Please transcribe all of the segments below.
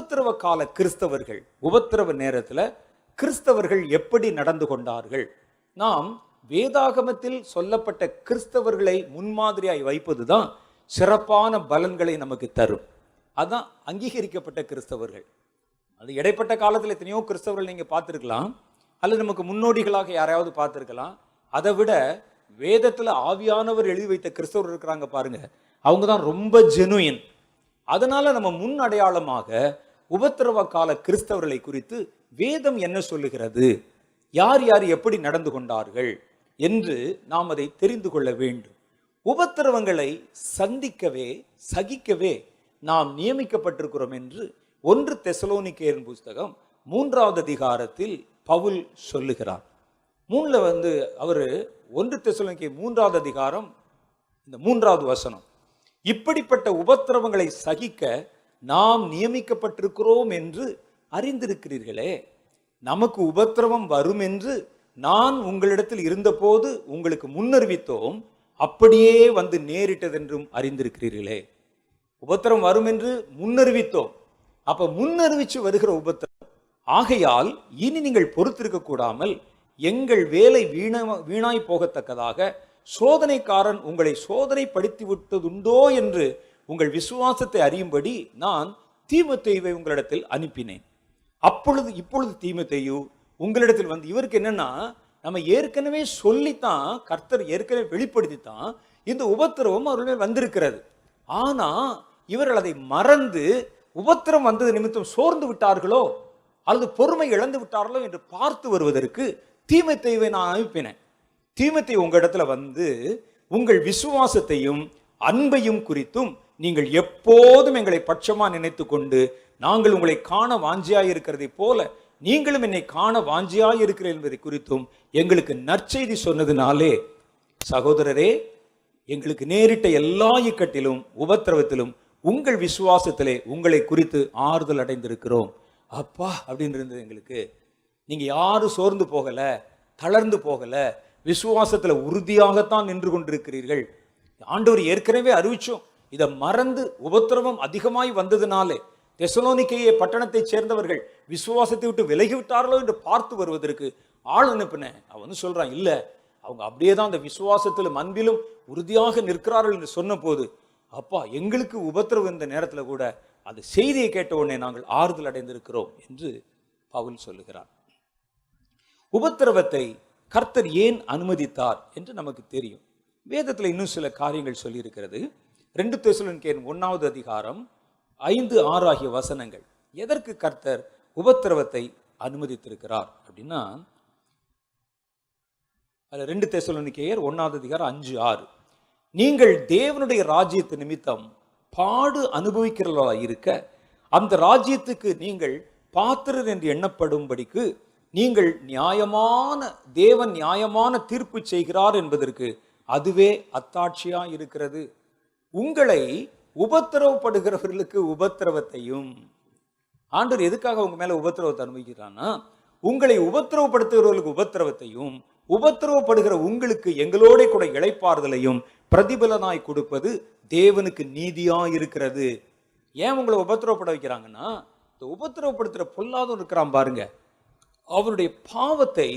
உபத்திரவ கால கிறிஸ்தவர்கள், உபத்திரவ நேரத்தில் கிறிஸ்தவர்கள் எப்படி நடந்து கொண்டார்கள்? நாம் வேதாகமத்தில் சொல்லப்பட்ட கிறிஸ்தவர்களை முன்மாதிரியாய் வைப்பதுதான் சிறப்பான பலன்களை நமக்கு தரும். அதான் அங்கீகரிக்கப்பட்ட கிறிஸ்தவர்கள். அது இடைப்பட்ட காலத்தில் எத்தனையோ கிறிஸ்தவர்கள் நீங்க பார்த்துருக்கலாம், அல்லது நமக்கு முன்னோடிகளாக யாரையாவது பார்த்துருக்கலாம். அதை விட வேதத்தில் ஆவியானவர் எழுதி வைத்த கிறிஸ்தவர் இருக்கிறாங்க பாருங்க, அவங்க தான் ரொம்ப ஜெனுயின். அதனால நம்ம முன் அடையாளமாக உபத்திரவ கால கிறிஸ்தவர்களை குறித்து வேதம் என்ன சொல்லுகிறது, யார் யார் எப்படி நடந்து கொண்டார்கள் என்று நாம் அதை தெரிந்து கொள்ள வேண்டும். உபத்திரவங்களை சந்திக்கவே சகிக்கவே நாம் நியமிக்கப்பட்டிருக்கிறோம் என்று 1 தெசலோனிக்கேயர் புஸ்தகம் 3வது அதிகாரத்தில் பவுல் சொல்லுகிறார். 3ல அவர் 1 தெசலோனிக்கேயர் 3வது அதிகாரம் இந்த 3வது வசனம், இப்படிப்பட்ட உபத்திரவங்களை சகிக்க நாம் நியமிக்கப்பட்டிருக்கிறோம் என்று அறிந்திருக்கிறீர்களே. நமக்கு உபத்திரவம் வரும் என்று நான் உங்களிடத்தில் இருந்தபோது உங்களுக்கு முன்னறிவித்தோம், அப்படியே வந்து நேரிட்டதென்றும் அறிந்திருக்கிறீர்களே. உபத்திரம் வரும் என்று முன்னறிவித்தோம். அப்ப முன்னறிவிச்சு வருகிற உபத்திரம். ஆகையால் இனி நீங்கள் பொறுத்திருக்க கூடாமல் எங்கள் வேலை வீணாய் போகத்தக்கதாக சோதனைக்காரன் உங்களை சோதனைப்படுத்தி விட்டதுண்டோ என்று உங்கள் விசுவாசத்தை அறியும்படி நான் தீமோத்தேயுவை உங்களிடத்தில் அனுப்பினேன். இப்பொழுது தீமோத்தேயு உங்களிடத்தில் வந்து, இவருக்கு என்னன்னா, நம்ம ஏற்கனவே சொல்லித்தான், கர்த்தர் ஏற்கனவே வெளிப்படுத்தித்தான் இந்த உபத்திரவம் அவர்கள் வந்திருக்கிறது. ஆனா இவர்கள் அதை மறந்து உபத்திரம் வந்தது நிமித்தம் சோர்ந்து விட்டார்களோ அல்லது பொறுமை இழந்து விட்டார்களோ என்று பார்த்து வருவதற்கு தீமோத்தேயுவை நான் அனுப்பினேன். தீமோத்தேயு உங்க இடத்துல வந்து உங்கள் விசுவாசத்தையும் அன்பையும் குறித்தும் நீங்கள் எப்போதும் எங்களை பட்சமா நினைத்து கொண்டு, நாங்கள் உங்களை காண வாஞ்சியாய் இருக்கிறதை போல நீங்களும் என்னை காண வாஞ்சியாய் இருக்கிறீர்கள் என்பதை குறித்தும் எங்களுக்கு நற்செய்தி சொன்னதுனாலே, சகோதரரே, எங்களுக்கு நேரிட்ட எல்லா இக்கட்டிலும் உபத்திரவத்திலும் உங்கள் விசுவாசத்திலே உங்களை குறித்து ஆறுதல் அடைந்திருக்கிறோம். அப்பா அப்படின்னு இருந்தது எங்களுக்கு. நீங்க யாரும் சோர்ந்து போகல, தளர்ந்து போகல, விசுவாசத்துல உறுதியாகத்தான் நின்று கொண்டிருக்கிறீர்கள். ஆண்டவர் ஏற்கனவே அறிவிச்சோம். இதை மறந்து உபத்திரவம் அதிகமாய் வந்ததுனாலே தெசலோனிக்கேய பட்டணத்தை சேர்ந்தவர்கள் விசுவாசத்தை விட்டு விலகி விட்டார்களோ என்று பார்த்து வருவதற்கு ஆள் அனுப்பினேன். அவன் சொல்றான், இல்ல, அவங்க அப்படியே தான் அந்த விசுவாசத்திலும் அன்பிலும் உறுதியாக நிற்கிறார்கள் என்று சொன்ன போது, அப்பா எங்களுக்கு உபத்திரவம் இந்த நேரத்தில் கூட அந்த செய்தியை கேட்ட உடனே நாங்கள் ஆறுதல் அடைந்திருக்கிறோம் என்று பவுல் சொல்லுகிறார். உபத்திரவத்தை கர்த்தர் ஏன் அனுமதித்தார் என்று நமக்கு தெரியும். வேதத்தில் இன்னும் சில காரியங்கள் சொல்லியிருக்கிறது. 2 தெசலோனிக்கேயர் 1வது அதிகாரம் 5, 6 ஆகிய வசனங்கள். எதற்கு கர்த்தர் உபத்திரவத்தை அனுமதித்திருக்கிறார் அப்படின்னா, 2 தெசலோனிக்கேயர் 1வது அதிகாரம் 5, 6, நீங்கள் தேவனுடைய ராஜ்யத்து நிமித்தம் பாடு அனுபவிக்கிறவர்களா இருக்க அந்த ராஜ்யத்துக்கு நீங்கள் பாத்திரர் என்று எண்ணப்படும்படிக்கு நீங்கள் தேவன் நியாயமான தீர்ப்பு செய்கிறார் என்பதற்கு அதுவே அத்தாட்சியா இருக்கிறது. உங்களை உபத்திரவப்படுகிறவர்களுக்கு உபத்திரவத்தையும், ஆண்டவர் எதுக்காக உங்க மேல உபத்திரவத்தை அனுமதிக்கிறான்னா, உங்களை உபத்திரவப்படுத்துகிறவர்களுக்கு உபத்திரவத்தையும், உபத்திரவப்படுகிற உங்களுக்கு எங்களோட கூட இளைப்பாறுதலையும் பிரதிபலனாய் கொடுப்பது தேவனுக்கு நீதியா இருக்கிறது. ஏன் உங்களை உபத்திரவப்பட வைக்கிறாங்கன்னா, இந்த உபத்திரவப்படுத்துற பொல்லாதவன் இருக்கிறான் பாருங்க, அவனுடைய பாவத்தை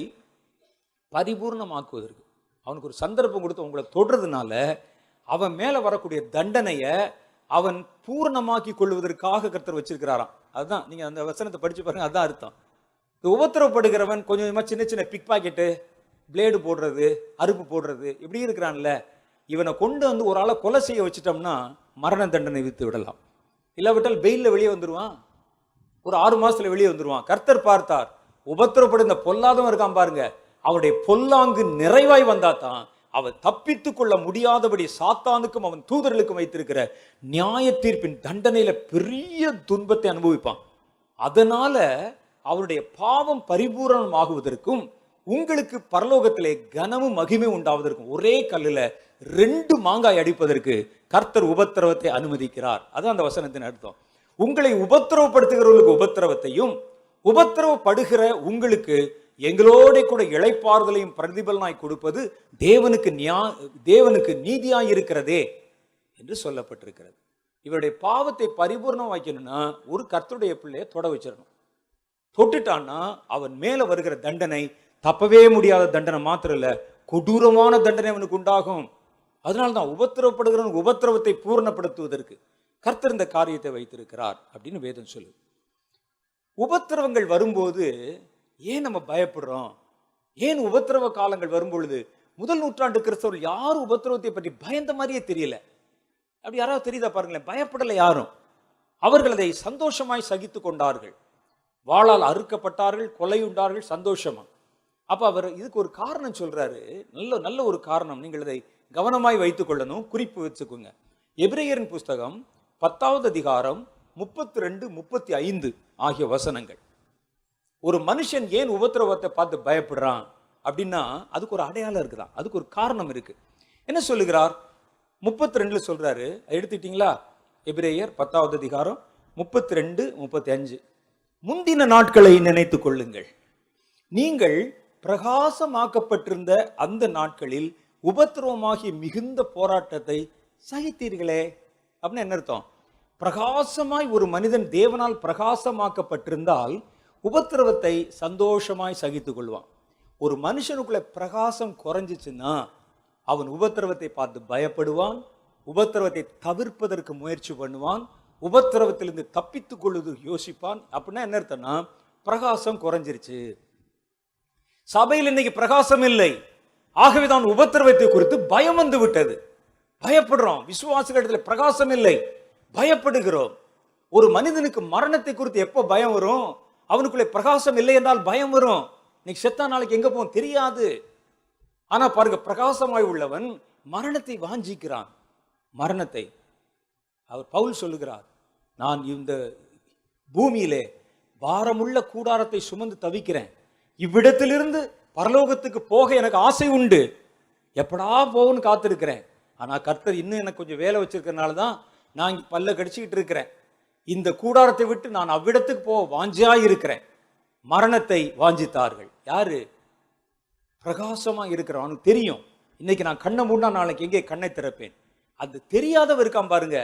பரிபூர்ணமாக்குவதற்கு அவனுக்கு ஒரு சந்தர்ப்பம் கொடுத்து உங்களை தொடுறதுனால அவன் மேல வரக்கூடிய தண்டனையை அவன் பூர்ணமாக்கி கொள்வதற்காக கர்த்தர் வச்சிருக்கிறாராம். அதுதான் நீங்க அந்த வசனத்தை படிச்சு பாருங்க, அதுதான் அர்த்தம். இந்த உபத்திரவப்படுகிறவன் கொஞ்சமா சின்ன சின்ன பிக் பாக்கெட்டு, பிளேடு போடுறது, அறுப்பு போடுறது இப்படி இருக்கிறான்ல, இவனை கொண்டு வந்து ஒரு ஆளை கொலை செய்ய வச்சுட்டோம்னா மரண தண்டனை வித்து விடலாம். இல்லாவிட்டால் பெயில்ல வெளியே வந்துருவான், ஒரு 6 மாசத்துல வெளியே வந்துருவான். கர்த்தர் பார்த்தார், உபத்திரப்படுத்த பொல்லாதவன் இருக்கான் பாருங்க, அவனுடைய பொல்லாங்கு நிறைவாய் வந்தாதான் அவன் தப்பித்துக் கொள்ள முடியாதபடி சாத்தானுக்கும் அவன் தூதர்களுக்கும் வைத்திருக்கிற நியாய தீர்ப்பின் தண்டனையில பெரிய துன்பத்தை அனுபவிப்பான். அதனால அவருடைய பாவம் பரிபூரணமாகுவதற்கும் உங்களுக்கு பரலோகத்திலே கனமும் மகிமை உண்டாவதற்கும் ஒரே கல்லுல 2 மாங்காய் அடிப்பதற்கு கர்த்தர் உபத்திரவத்தை அனுமதிக்கிறார். அதான் அந்த வசனத்தின் அர்த்தம். உங்களை உபத்திரவப்படுத்துகிறவர்களுக்கு உபத்திரவத்தையும், உபத்திரவப்படுகிற உங்களுக்கு எங்களோட கூட இளைப்பாறுதலையும் பிரதிபலனாய் கொடுப்பது தேவனுக்கு நீதியாய் இருக்கிறதே என்று சொல்லப்பட்டிருக்கிறது. இவருடைய பாவத்தை பரிபூர்ணம் வைக்கணும்னா ஒரு கர்த்தருடைய பிள்ளையை தொட வச்சிடணும். தொட்டுட்டான்னா அவன் மேல வருகிற தண்டனை தப்பவே முடியாத தண்டனை மாத்திரம் இல்ல, கொடூரமான தண்டனை அவனுக்கு உண்டாகும். அதனால்தான் உபத்திரவப்படுகிறவன் உபத்திரவத்தை பூர்ணப்படுத்துவதற்கு கர்த்தர் இந்த காரியத்தை வைத்திருக்கிறார் அப்படின்னு வேதம் சொல்லு. உபத்திரவங்கள் வரும்போது ஏன் நம்ம பயப்படுறோம்? ஏன் உபத்திரவ காலங்கள் வரும்பொழுது முதல் நூற்றாண்டு கிறிஸ்தவர்கள் யாரும் உபத்திரவத்தை பற்றி பயந்த மாதிரியே தெரியல. அப்படி யாராவது தெரியுதா பாருங்களேன். பயப்படலை யாரும். அவர்கள் அதை சந்தோஷமாய் சகித்து கொண்டார்கள். வாளால் அறுக்கப்பட்டார்கள், கொலையுண்டார்கள் சந்தோஷமா. அப்ப அவர் இதுக்கு ஒரு காரணம் சொல்றாரு. நல்ல ஒரு காரணம். நீங்கள் இதை கவனமாய் வைத்துக் கொள்ளணும், குறிப்பு வச்சுக்கோங்க. எபிரேயரின் புஸ்தகம் 10வது அதிகாரம் 32, 35 ஆகிய வசனங்கள். ஒரு மனுஷன் ஏன் உபத்திரவத்தை பார்த்து பயப்படுறான் அப்படின்னா அதுக்கு ஒரு அடையாளம் இருக்குதான், அதுக்கு ஒரு காரணம் இருக்கு. என்ன சொல்லுகிறார்? 32 சொல்றாரு, எடுத்துட்டீங்களா? எபிரேயர் 10வது அதிகாரம் 32, 35. முந்தின நாட்களை நினைத்துக் கொள்ளுங்கள். நீங்கள் பிரகாசமாக்கப்பட்டிருந்த அந்த நாட்களில் உபத்திரவமாகி மிகுந்த போராட்டத்தை சகித்தீர்களே. அப்படின்னு என்ன அர்த்தம்? பிரகாசமாய் ஒரு மனிதன் தேவனால் பிரகாசமாக்கப்பட்டிருந்தால் உபத்திரவத்தை சந்தோஷமாய் சகித்துக் கொள்வான். ஒரு மனுஷனுக்குள்ள பிரகாசம் குறைஞ்சிச்சுன்னா அவன் உபத்திரவத்தை பார்த்து பயப்படுவான், உபத்திரவத்தை தவிர்ப்பதற்கு முயற்சி பண்ணுவான், உபத்திரவத்திலிருந்து தப்பித்துக் கொள்வது யோசிப்பான். அப்படின்னா என்ன அர்த்தம்னா பிரகாசம் குறைஞ்சிருச்சு. சபையில் இன்னைக்கு பிரகாசம் இல்லை, ஆகவேதான் உபத்திரவத்தை குறித்து பயம் வந்து விட்டது. பயப்படுறோம். விசுவாசிகளிடத்தில் பிரகாசம் இல்லை, பயப்படுகிறோம். ஒரு மனிதனுக்கு மரணத்தை குறித்து எப்போ பயம் வரும்? அவனுக்குள்ளே பிரகாசம் இல்லை என்றால் பயம் வரும். இன்னைக்கு செத்தா நாளைக்கு எங்க போவோம் தெரியாது. ஆனா பாருங்க, பிரகாசமாய் உள்ளவன் மரணத்தை வாஞ்சிக்கிறான். மரணத்தை அவர் பவுல் சொல்லுகிறார், நான் இந்த பூமியிலே பாரமுள்ள கூடாரத்தை சுமந்து தவிக்கிறேன், இவ்விடத்திலிருந்து பரலோகத்துக்கு போக எனக்கு ஆசை உண்டு, எப்படா போகணும்னு காத்திருக்கிறேன். ஆனா கர்த்தர் இன்னும் எனக்கு கொஞ்சம் வேலை வச்சிருக்கிறதுனால தான் நான் இங்க பல்ல கடிச்சுக்கிட்டு இருக்கிறேன். இந்த கூடாரத்தை விட்டு நான் அவ்விடத்துக்கு போக வாஞ்சியாய் இருக்கிறேன். மரணத்தை வாஞ்சித்தார்கள். யாரு? பிரகாசமா இருக்கிறவனுக்கு தெரியும், இன்னைக்கு நான் கண்ணை மூடனா நாளைக்கு எங்கே கண்ணை திறப்பேன். அது தெரியாதவ இருக்கான் பாருங்க.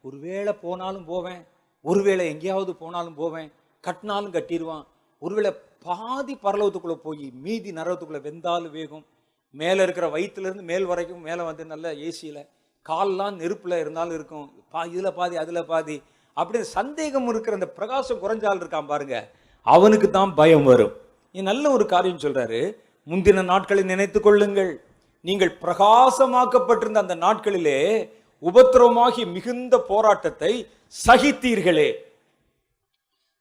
ஒருவேளை போனாலும் போவேன், ஒருவேளை எங்கேயாவது போனாலும் போவேன், கட்டினாலும் கட்டிடுவான். ஒருவேளை பாதி பரலோகத்துக்குள்ள போய் மீதி நரகத்துக்குள்ள வெந்தாலும் வேகும். மேலே இருக்கிற வயிற்றுல இருந்து மேல் வரைக்கும் மேலே வந்து நல்ல ஏசியில கால்லாம் நெருப்புல இருந்தாலும் இருக்கும், இதுல பாதி அதுல பாதி அப்படின்னு சந்தேகம் இருக்கிற அந்த பிரகாசம் குறைஞ்சால் இருக்கான் பாருங்க, அவனுக்கு தான் பயம் வரும். நீ நல்ல ஒரு காரியம் சொல்றாரு, முந்தின நாட்களை நினைத்துக் கொள்ளுங்கள், நீங்கள் பிரகாசமாக்கப்பட்டிருந்த அந்த நாட்களிலே உபத்திரவமாகி மிகுந்த போராட்டத்தை சகித்தீர்களே.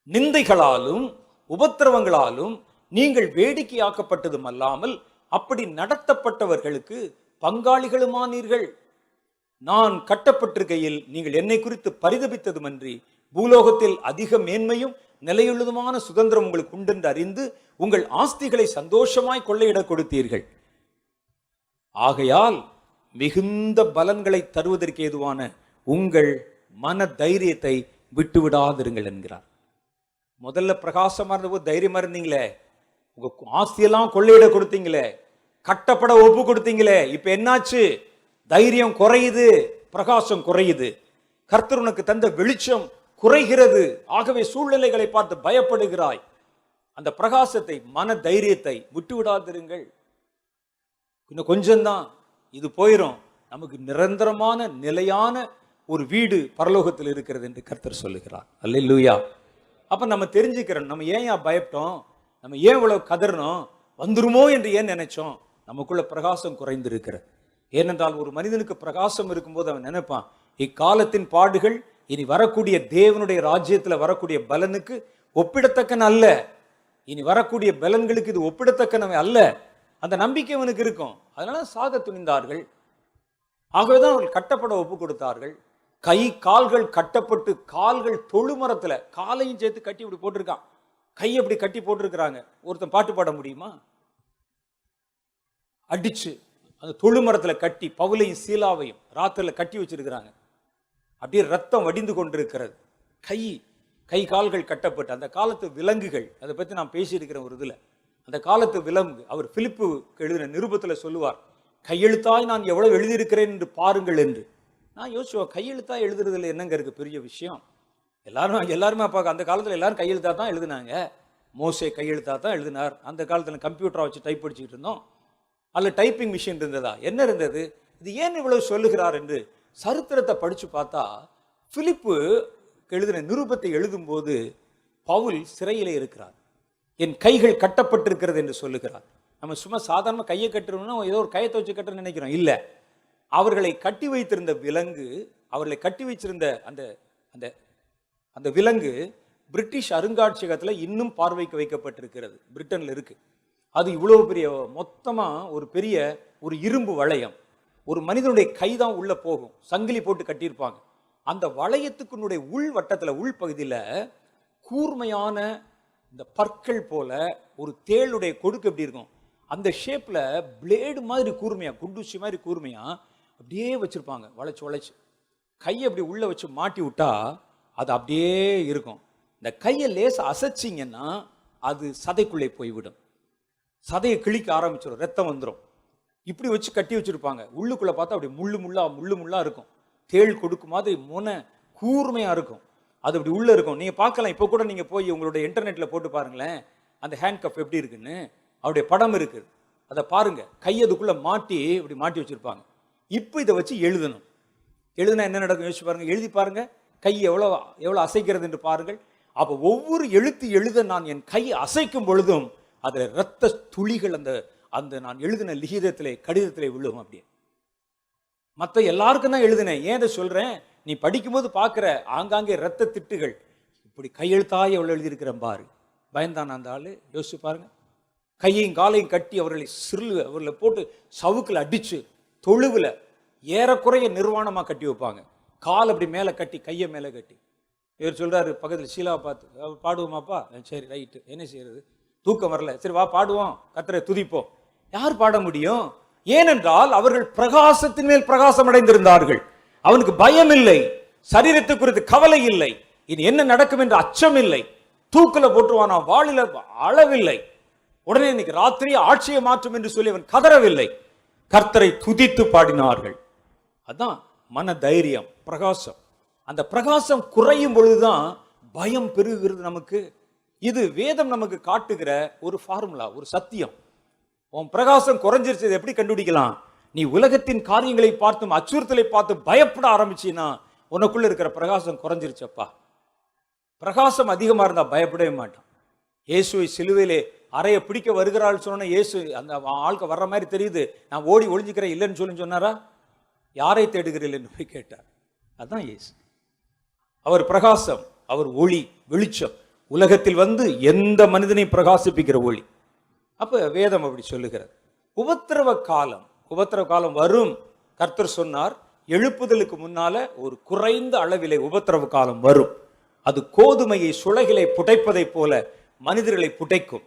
நிந்தைகளாலும் உபத்திரவங்களாலும் நீங்கள் வேடிக்கையாக்கப்பட்டதும் அல்லாமல் அப்படி நடத்தப்பட்டவர்களுக்கு பங்காளிகளுமானீர்கள். நான் கட்டப்பட்டிருக்கையில் நீங்கள் என்னை குறித்து பரிதபித்ததுமன்றி பூலோகத்தில் அதிக மேன்மையும் நிலையுள்ளதுமான சுதந்திரம் உங்களுக்கு உண்டென்று அறிந்து உங்கள் ஆஸ்திகளை சந்தோஷமாய் கொள்ளையிட கொடுத்தீர்கள். ஆகையால் மிகுந்த பலன்களை தருவதற்கு ஏதுவான உங்கள் மன தைரியத்தை விட்டுவிடாதிருங்கள் என்கிறார். முதல்ல பிரகாசமா இருந்தபோது தைரியமா இருந்தீங்களே, உங்க ஆஸ்தியெல்லாம் கொள்ளையிட கொடுத்தீங்களே, கட்டப்பட ஒப்பு கொடுத்தீங்களே, இப்ப என்னாச்சு? தைரியம் குறையுது, பிரகாசம் குறையுது, கர்த்தர் உனக்கு தந்த வெளிச்சம் குறைகிறது. ஆகவே சூழ்நிலைகளை பார்த்து பயப்படுகிறாய். அந்த பிரகாசத்தை மன தைரியத்தை விட்டு விடாதிருங்கள். இன்னும் கொஞ்சம்தான், இது போயிடும். நமக்கு நிரந்தரமான நிலையான ஒரு வீடு பரலோகத்தில் இருக்கிறது என்று கர்த்தர் சொல்லுகிறார். அல்லேலூயா. அப்ப நம்ம தெரிஞ்சுக்கிறோம், நம்ம ஏன் பயப்பட்டோம், நம்ம ஏன் இவ்வளவு கதறணும், வந்துருமோ என்று ஏன் நினைச்சோம். நமக்குள்ள பிரகாசம் குறைந்திருக்கிறது. ஏனென்றால் ஒரு மனிதனுக்கு பிரகாசம் இருக்கும்போது அவன் நினைப்பான், இக்காலத்தின் பாடுகள் இனி வரக்கூடிய தேவனுடைய ராஜ்யத்தில் வரக்கூடிய பலனுக்கு ஒப்பிடத்தக்கன அல்ல, இனி வரக்கூடிய பலன்களுக்கு இது ஒப்பிடத்தக்கனவை அல்ல. அந்த நம்பிக்கை அவனுக்கு இருக்கும். அதனால சாக துணிந்தார்கள். ஆகவேதான் அவர்கள் கட்டப்பட ஒப்பு கொடுத்தார்கள். கை கால்கள் கட்டப்பட்டு, கால்கள் தொழுமரத்துல காலையும் சேர்த்து கட்டி இப்படி போட்டிருக்கான், கை அப்படி கட்டி போட்டிருக்கிறாங்க. ஒருத்தன் பாட்டு பாட முடியுமா? அடிச்சு அந்த தொழுமரத்துல கட்டி பவுலையும் சீலாவையும் ராத்திரில கட்டி வச்சிருக்கிறாங்க. அப்படியே ரத்தம் வடிந்து கொண்டிருக்கிறது. கை கால்கள் கட்டப்பட்டு, அந்த காலத்து விலங்குகள், அதை பத்தி நான் பேசியிருக்கிறேன் ஒரு இதுல. அந்த காலத்து விலங்கு, அவர் பிலிப்பு எழுதின நிருபத்துல சொல்லுவார், கையெழுத்தாய் நான் எவ்வளவு எழுதியிருக்கிறேன் என்று பாருங்கள் என்று. நான் யோசிச்சுவோம், கையெழுத்தா எழுதுறதுல என்னங்க இருக்கு பெரிய விஷயம்? எல்லாருமே அப்பா அந்த காலத்தில் எல்லாரும் கையெழுத்தா தான் எழுதுனாங்க. மோசே கையெழுத்தா தான் எழுதினார். அந்த காலத்தில் கம்ப்யூட்டரை வச்சு டைப் படிச்சுக்கிட்டு இருந்தோம். அல்ல டைப்பிங் மிஷின் இருந்ததா? என்ன இருந்தது? இது ஏன் இவ்வளவு சொல்லுகிறார் என்று சரித்திரத்தை படித்து பார்த்தா, பிலிப்பு எழுதின நிருபத்தை எழுதும்போது பவுல் சிறையிலே இருக்கிறார். என் கைகள் கட்டப்பட்டிருக்கிறது என்று சொல்லுகிறார். நம்ம சும்மா சாதாரண கையை கட்டுறோம்னா ஏதோ ஒரு கையத்தை வச்சு கட்டுறோம்னு நினைக்கிறோம். இல்லை, அவர்களை கட்டி வைத்திருந்த விலங்கு, அவர்களை கட்டி வச்சிருந்த அந்த அந்த அந்த விலங்கு பிரிட்டிஷ் அருங்காட்சியகத்தில் இன்னும் பார்வைக்கு வைக்கப்பட்டிருக்கிறது. பிரிட்டனில் இருக்கு. அது இவ்வளவு பெரிய, மொத்தமாக ஒரு பெரிய ஒரு இரும்பு வளையம், ஒரு மனிதனுடைய கைதான் உள்ள போகும், சங்கிலி போட்டு கட்டியிருப்பாங்க. அந்த வளையத்துக்குனுடைய உள் வட்டத்தில், உள் பகுதியில் கூர்மையான இந்த பற்கள் போல ஒரு தேளுடைய கொடுக்கு எப்படி இருக்கும் அந்த ஷேப்ல பிளேடு மாதிரி கூர்மையா, குண்டூசி மாதிரி கூர்மையா அப்படியே வச்சிருப்பாங்க. வளைச்சு கையை அப்படி உள்ள வச்சு மாட்டி விட்டா அது அப்படியே இருக்கும். இந்த கையை லேச அசைச்சிங்கன்னா அது சதைக்குள்ளே போய்விடும். சதையை கிழிக்க ஆரம்பிச்சிடும், ரத்தம் வந்துடும். இப்படி வச்சு கட்டி வச்சிருப்பாங்க. உள்ளுக்குள்ள பார்த்தா அப்படி முள்ளு முள்ளா இருக்கும். தேள் கொடுக்கு மாதிரி முனை கூர்மையா இருக்கும். அது அப்படி உள்ள இருக்கும். நீங்க பார்க்கலாம், இப்போ கூட நீங்க போய் உங்களுடைய இன்டர்நெட்ல போட்டு பாருங்களேன், அந்த ஹேண்ட் கப் எப்படி இருக்குன்னு. அவருடைய படம் இருக்கு, அதை பாருங்க. கையதுக்குள்ள மாட்டி இப்படி மாட்டி வச்சிருப்பாங்க. இப்போ இதை வச்சு எழுதணும். எழுதுனா என்ன நடக்கும் யோசிச்சு பாருங்க. எழுதி பாருங்க, கை எவ்வளவு அசைக்கிறது என்று பாருங்கள். அப்போ ஒவ்வொரு எழுத்து எழுத நான் என் கையை அசைக்கும் பொழுதும் அதுல இரத்த துளிகள் அந்த அந்த நான் எழுதின லிகிதத்திலே, கடிதத்திலே விழுவும். அப்படியே மற்ற எல்லாருக்கும் தான் எழுதினேன். ஏன் அதை சொல்றேன்? நீ படிக்கும்போது பார்க்குற ஆங்காங்கே இரத்த திட்டுகள். இப்படி கையெழுத்தாய் எவ்வளோ எழுதியிருக்கிறேன் பாரு. பயந்தான் அந்த ஆளு. யோசிச்சு பாருங்க. கையையும் காலையும் கட்டி அவர்களை போட்டு சவுக்கில் அடிச்சு தொழுவில் ஏறக்குறைய நிர்வாணமாக கட்டி வைப்பாங்க. கால் அப்படி மேலே கட்டி, கையை மேலே கட்டி. இவர் சொல்றாரு பக்கத்தில் ஷீலாவை பார்த்து, பாடுவோமாப்பா? சரி ரைட்டு, என்ன செய்யறது, தூக்கம் வரல, சரி வா பாடுவோம், கர்த்தரை துதிப்போம். யார் பாட முடியும்? ஏனென்றால் அவர்கள் பிரகாசத்தின் மேல் பிரகாசம் அடைந்திருந்தார்கள். அவனுக்கு பயம் இல்லை, சரீரத்தை குறித்து கவலை இல்லை, இது என்ன நடக்கும் என்று அச்சம் இல்லை. தூக்கில போட்டுவானா, வாளில அளவில்லை. உடனே இன்னைக்கு ராத்திரி ஆட்சியை மாற்றும் என்று சொல்லி அவன் கதறவில்லை. கர்த்தரை துதித்து பாடினார்கள். அதான் மன தைரியம், பிரகாசம். அந்த பிரகாசம் குறையும் பொழுதுதான் பயம் பெருகிறது நமக்கு. இது வேதம் நமக்கு காட்டுகிற ஒரு ஃபார்முலா, ஒரு சத்தியம். உன் பிரகாசம் குறைஞ்சிருச்சு, எப்படி கண்டுபிடிக்கலாம்? நீ உலகத்தின் காரியங்களை பார்த்தும் அச்சுறுத்தலை பார்த்து பயப்பட ஆரம்பிச்சின்னா உனக்குள்ள இருக்கிற பிரகாசம் குறைஞ்சிருச்சப்பா. பிரகாசம் அதிகமா இருந்தா பயப்படவே மாட்டான். இயேசுவை சிலுவையிலே அறைய பிடிக்க வருகிறாள் சொன்ன இயேசு அந்த ஆளுக்கு வர்ற மாதிரி தெரியுது, நான் ஓடி ஒளிஞ்சுக்கிறேன் இல்லைன்னு சொல்லி சொன்னாரா? யாரை தேடுகிறீர்கள் என்று போய் கேட்டார். அதுதான் இயேசு. அவர் பிரகாசம், அவர் ஒளி, வெளிச்சம். உலகத்தில் வந்து எந்த மனிதனையும் பிரகாசிப்பிக்கிற ஒளி. அப்ப வேதம் அப்படி சொல்லுகிறது. உபத்திரவ காலம் வரும். கர்த்தர் சொன்னார், எழுப்புதலுக்கு முன்னால ஒரு குறைந்த அளவிலே உபத்திரவ காலம் வரும். அது கோதுமையை சுளைகளை புடைப்பதை போல மனிதர்களை புடைக்கும்,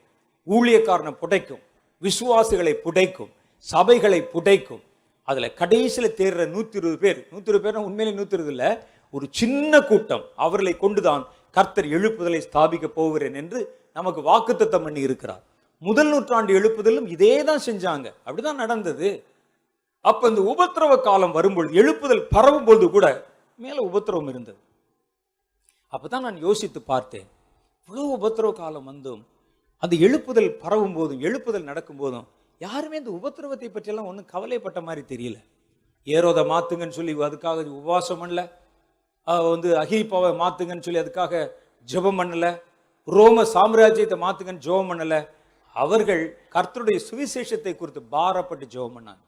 ஊழியக்காரனை புடைக்கும், விசுவாசிகளை புடைக்கும், சபைகளை புடைக்கும். அதுல கடைசியில தேர்ற 120 பேர், 120 பேர் உண்மையிலே 120 இல்ல, ஒரு சின்ன கூட்டம், அவர்களை கொண்டுதான் கர்த்தர் எழுப்புதலை ஸ்தாபிக்க போகிறேன் என்று நமக்கு வாக்குத்தத்தம் பண்ணி இருக்கிறார். முதல் நூற்றாண்டு எழுப்புதலும் இதே தான் செஞ்சாங்க, அப்படிதான் நடந்தது. அப்ப இந்த உபத்திரவ காலம் வரும்பொழுது, எழுப்புதல் பரவும் பொழுது கூட மேல உபத்திரவம் இருந்தது. அப்பதான் நான் யோசித்து பார்த்தேன், இவ்வளவு உபத்திரவ காலம் வந்தும் அந்த எழுப்புதல் பரவும் போதும், எழுப்புதல் நடக்கும் போதும் யாருமே இந்த உபத்திரவத்தை பற்றியெல்லாம் ஒன்றும் கவலைப்பட்ட மாதிரி தெரியல. ஏரோதை மாத்துங்கன்னு சொல்லி அதுக்காக உபவாசம் பண்ணல, அகிரிப்பாவை மாத்துங்கன்னு சொல்லி அதுக்காக ஜெபம் பண்ணல, ரோம சாம்ராஜ்யத்தை மாத்துங்கன்னு ஜெபம் பண்ணல. அவர்கள் கர்த்தருடைய சுவிசேஷத்தை குறித்து பாரப்பட்டு ஜெபம் பண்ணாங்க.